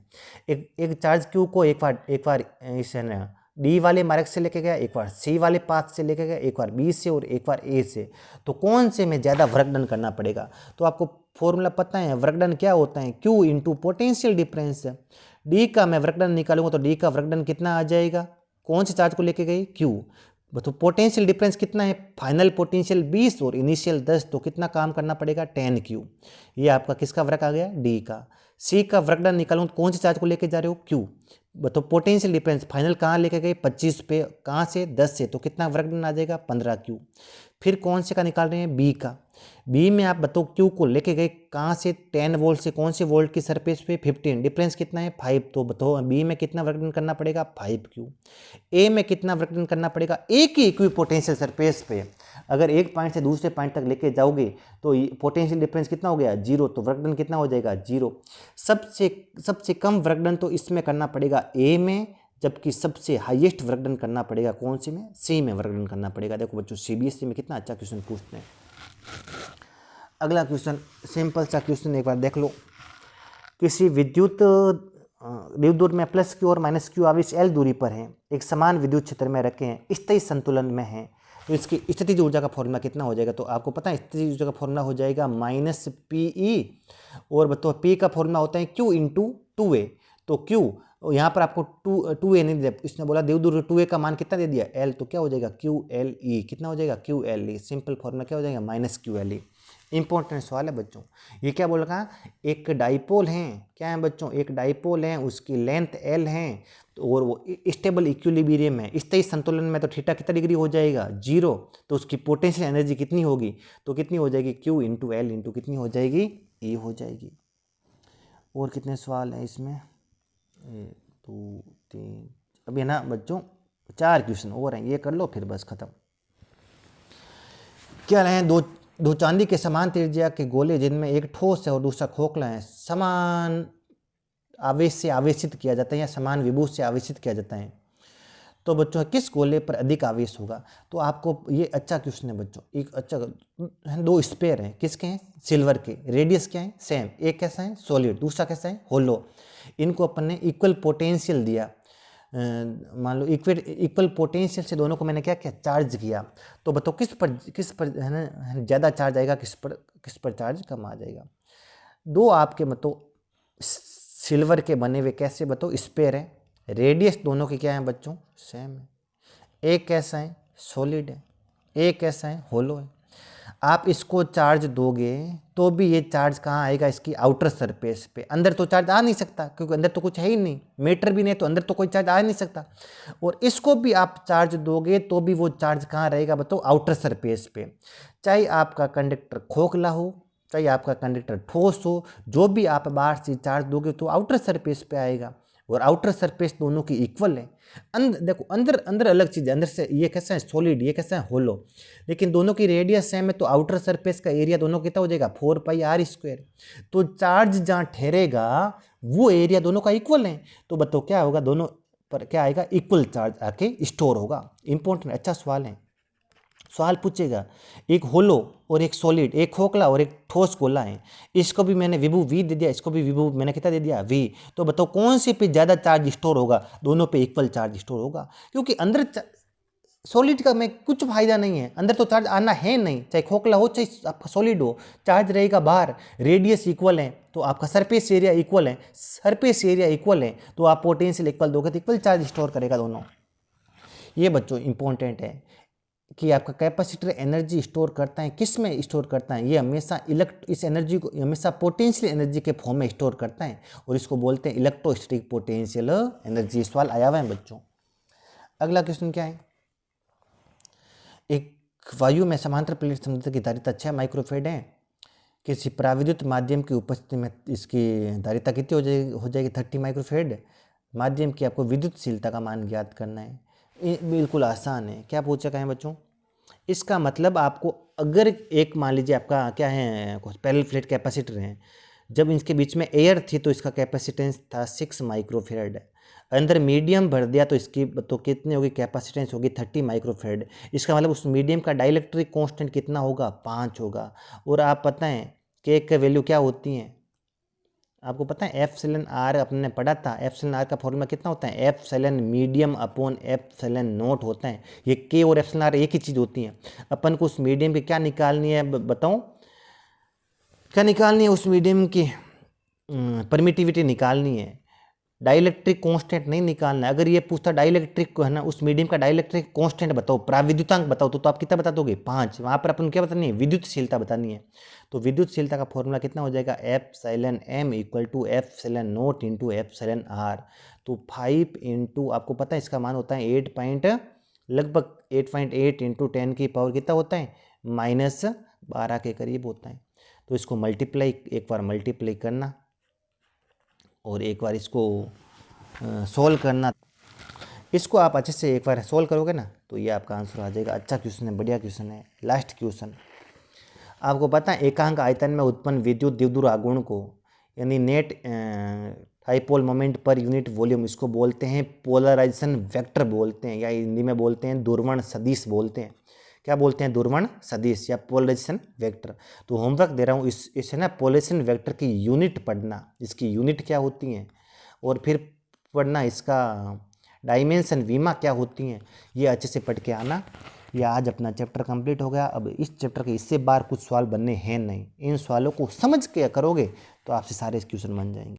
एक चार्ज क्यू को एक बार इस डी वाले मार्ग से लेके गया, एक बार सी वाले पाथ से लेके गया, एक बार बी से और एक बार ए से। तो कौन से में ज़्यादा वर्क डन करना पड़ेगा। तो आपको फॉर्मूला पता है, वर्क डन क्या होता है, Q into potential difference. D का मैं वर्क डन निकालूंगा तो डी का वर्क डन कितना आ जाएगा, कौन से चार्ज को लेके गई, क्यू। तो पोटेंशियल डिफरेंस कितना है, फाइनल पोटेंशियल 20 और इनिशियल 10, तो कितना काम करना पड़ेगा, 10 क्यू। ये आपका किसका वर्क आ गया, डी का। सी का वर्क डन निकालूँ तो कौन से चार्ज को लेके जा रहे हो, क्यू। तो पोटेंशियल डिफरेंस फाइनल कहाँ लेके गए, 25 पे, कहाँ से, 10 से, तो कितना वर्क डन आ जाएगा, 15 क्यू। फिर कौन से का निकाल रहे हैं, बी का। बी में आप बताओ क्यू को लेके गए कहाँ से, 10 वोल्ट से, कौन से वोल्ट की सरफेस पे, 15, डिफरेंस कितना है, 5। तो बताओ बी में कितना वर्क डन करना पड़ेगा, 5 क्यू। ए में कितना वर्क डन करना पड़ेगा, एक ही इक्वी पोटेंशियल सरफेस पे अगर एक पॉइंट से दूसरे पॉइंट तक लेके जाओगे तो पोटेंशियल डिफरेंस कितना हो गया, 0। तो वर्क डन कितना हो जाएगा, 0। सबसे कम वर्क डन तो इसमें करना पड़ेगा ए में, जबकि सबसे हाईएस्ट वर्क डन करना पड़ेगा कौन सी में, सी में वर्क डन करना पड़ेगा। देखो बच्चों सीबीएसई में कितना अच्छा क्वेश्चन पूछते हैं। अगला क्वेश्चन सिंपल सा क्वेश्चन एक बार देख लो। किसी विद्युत दूर में प्लस क्यू और माइनस क्यू आवेश एल दूरी पर हैं, एक समान विद्युत क्षेत्र में रखे हैं, स्थायी संतुलन में हैं, तो इसकी स्थितिज ऊर्जा का फॉर्मूला कितना हो जाएगा। तो आपको पता है स्थितिज ऊर्जा का फॉर्मूला हो जाएगा माइनस पीई, और बताओ पी का फॉर्मूला होता है क्यू इंटू 2a। तो क्यू यहाँ पर आपको 2a नहीं दिया, इसने बोला देवदूर 2a का मान कितना दे दिया, एल, तो क्या हो जाएगा, क्यू एल ई। कितना हो जाएगा, Q L E. Simple formula क्या हो जाएगा, minus Q L E. Important सवाल है बच्चों। ये क्या बोल रहा है, एक डाइपोल है, क्या है बच्चों, एक डाइपोल है, उसकी लेंथ एल है, तो और वो स्टेबल इक्विलिब्रियम है, स्थायी संतुलन में, तो थीटा कितना डिग्री हो जाएगा, 0। तो उसकी पोटेंशियल एनर्जी कितनी होगी, तो कितनी हो जाएगी, क्यू इंटू एल इंटू कितनी हो जाएगी, ई हो जाएगी। और कितने सवाल हैं इसमें, 1 2 3, अभी है ना बच्चों 4 क्वेश्चन और हैं, ये कर लो फिर बस खत्म। क्या रहे, दो चांदी के समान त्रिज्या के गोले जिनमें एक ठोस है और दूसरा खोखला है, समान आवेश से आवेशित किया जाता है या समान विभव से आवेशित किया जाता है, तो बच्चों किस गोले पर अधिक आवेश होगा। तो आपको ये अच्छा क्वेश्चन है बच्चों। एक अच्छा, 2 स्पेयर हैं, किसके हैं, सिल्वर के, रेडियस क्या है, सेम। एक कैसा है, सॉलिड, दूसरा कैसा है, होलो। इनको अपन ने इक्वल पोटेंशियल दिया, मान लो इक्वल पोटेंशियल से दोनों को मैंने क्या किया, चार्ज किया। तो बताओ किस पर है ना ज़्यादा चार्ज आएगा, किस पर चार्ज कम आ जाएगा। 2 आपके मतलब सिल्वर के बने हुए कैसे बताओ स्पेयर है, रेडियस दोनों की क्या है बच्चों, सेम है। एक कैसा है, सॉलिड है, एक कैसा है, होलो है। आप इसको चार्ज दोगे तो भी ये चार्ज कहाँ आएगा, इसकी आउटर सरफेस पे। अंदर तो चार्ज आ नहीं सकता क्योंकि अंदर तो कुछ है ही नहीं, मैटर भी नहीं, तो अंदर तो कोई चार्ज आ नहीं सकता। और इसको भी आप चार्ज दोगे तो भी वो चार्ज कहाँ रहेगा बताओ, आउटर सरफेस पे। चाहे आपका कंडक्टर खोखला हो, चाहे आपका कंडक्टर ठोस हो, जो भी आप बाहर से चार्ज दोगे तो आउटर सरफेस पे आएगा, और आउटर सरफेस दोनों की इक्वल है। अंदर देखो, अंदर अलग चीज़ है, अंदर से ये कैसा है, सॉलिड, ये कैसा है, होलो, लेकिन दोनों की रेडियस सेम है, तो आउटर सरफेस का एरिया दोनों कितना हो जाएगा, 4πr²। तो चार्ज जहाँ ठहरेगा वो एरिया दोनों का इक्वल है, तो बताओ क्या होगा, दोनों पर क्या आएगा, इक्वल चार्ज आके स्टोर होगा। इंपॉर्टेंट अच्छा सवाल है। सवाल पूछेगा, एक होलो और एक सॉलिड, एक खोखला और एक ठोस गोला है, इसको भी मैंने विभव v दे दिया, इसको भी विभव मैंने कितना दे दिया, v। तो बताओ कौन से पे ज़्यादा चार्ज स्टोर होगा, दोनों पे इक्वल चार्ज स्टोर होगा, क्योंकि अंदर सॉलिड का में कुछ फायदा नहीं है, अंदर तो चार्ज आना है नहीं, चाहे खोखला हो चाहे आपका सॉलिड हो, चार्ज रहेगा बाहर, रेडियस इक्वल है, तो आपका सरफेस एरिया इक्वल है, सरफेस एरिया इक्वल है, तो आप पोटेंशियल इक्वल दोगे तो इक्वल चार्ज स्टोर करेगा दोनों। ये बच्चों इंपॉर्टेंट है कि आपका कैपेसिटर एनर्जी स्टोर करता है, किस में स्टोर करता है, ये हमेशा इस एनर्जी को हमेशा पोटेंशियल एनर्जी के फॉर्म में स्टोर करता है, और इसको बोलते हैं इलेक्ट्रोस्टैटिक पोटेंशियल एनर्जी। सवाल आया हुआ है बच्चों। अगला क्वेश्चन क्या है, एक वायु में समांतर प्लेट समतल की धारिता 6 माइक्रोफेड है, किसी प्राविद्युत माध्यम की उपस्थिति में इसकी धारिता कितनी हो जाएगी 30 माइक्रोफेड। माध्यम की आपको विद्युतशीलता का मान ज्ञात करना है। ये बिल्कुल आसान है। क्या पूछा है बच्चों, इसका मतलब आपको अगर एक मान लीजिए आपका क्या है पैरेलल प्लेट कैपेसिटर है, जब इसके बीच में एयर थी तो इसका कैपेसिटेंस था 6 माइक्रोफेरेड। अंदर मीडियम भर दिया तो इसकी तो कितनी होगी कैपेसिटेंस होगी 30 माइक्रोफेरेड। इसका मतलब उस मीडियम का डाइलेक्ट्रिक कांस्टेंट कितना होगा 5 होगा। और आप पता है के का वैल्यू क्या होती है, आपको पता है एप्सिलॉन आर अपने पढ़ा था। एप्सिलॉन आर का फॉर्मूला कितना होता है, epsilon medium upon epsilon note होता है। ये के और एप्सिलॉन आर एक ही चीज़ होती है। अपन को उस मीडियम की क्या निकालनी है बताओ, क्या निकालनी है उस मीडियम की परमिटिविटी निकालनी है, डाइलेक्ट्रिक कांस्टेंट नहीं निकालना है। अगर ये पूछता डाइलेक्ट्रिक को है ना, उस मीडियम का डाइलेक्ट्रिक कांस्टेंट बताओ, प्राविद्युतांक बताओ, तो आप कितना बता दोगे 5। वहाँ पर अपन क्या बतानी है, विद्युतशीलता बतानी है। तो विद्युतशीलता का फॉर्मूला कितना हो जाएगा, epsilon M equal to epsilon naught into epsilon R. तो 5 इंटू आपको पता है इसका मान होता है लगभग 8.8 इंटू 10 की पावर कितना होता है -12 के करीब होता है। तो इसको मल्टीप्लाई, एक बार मल्टीप्लाई करना और एक बार इसको सोल्व करना। इसको आप अच्छे से एक बार सोल्व करोगे ना तो ये आपका आंसर आ जाएगा। अच्छा क्वेश्चन है, बढ़िया क्वेश्चन है। लास्ट क्वेश्चन, आपको पता है एकांक आयतन में उत्पन्न विद्युत द्विध्रुव आघूर्ण को यानी नेट डाइपोल मोमेंट पर यूनिट वॉल्यूम, इसको बोलते हैं पोलराइजेशन वेक्टर बोलते हैं, या हिंदी में बोलते हैं ध्रुवण सदिश बोलते हैं। क्या बोलते हैं, ध्रुवण सदिश या पोलराइजेशन वेक्टर। तो होमवर्क दे रहा हूँ, इससे ना पोलराइजेशन वेक्टर की यूनिट पढ़ना, इसकी यूनिट क्या होती हैं, और फिर पढ़ना इसका डायमेंशन विमा क्या होती हैं, ये अच्छे से पढ़ के आना। ये आज अपना चैप्टर कंप्लीट हो गया। अब इस चैप्टर के इससे बार कुछ सवाल बनने हैं नहीं, इन सवालों को समझ के करोगे तो आपसे सारे क्वेश्चन बन जाएंगे।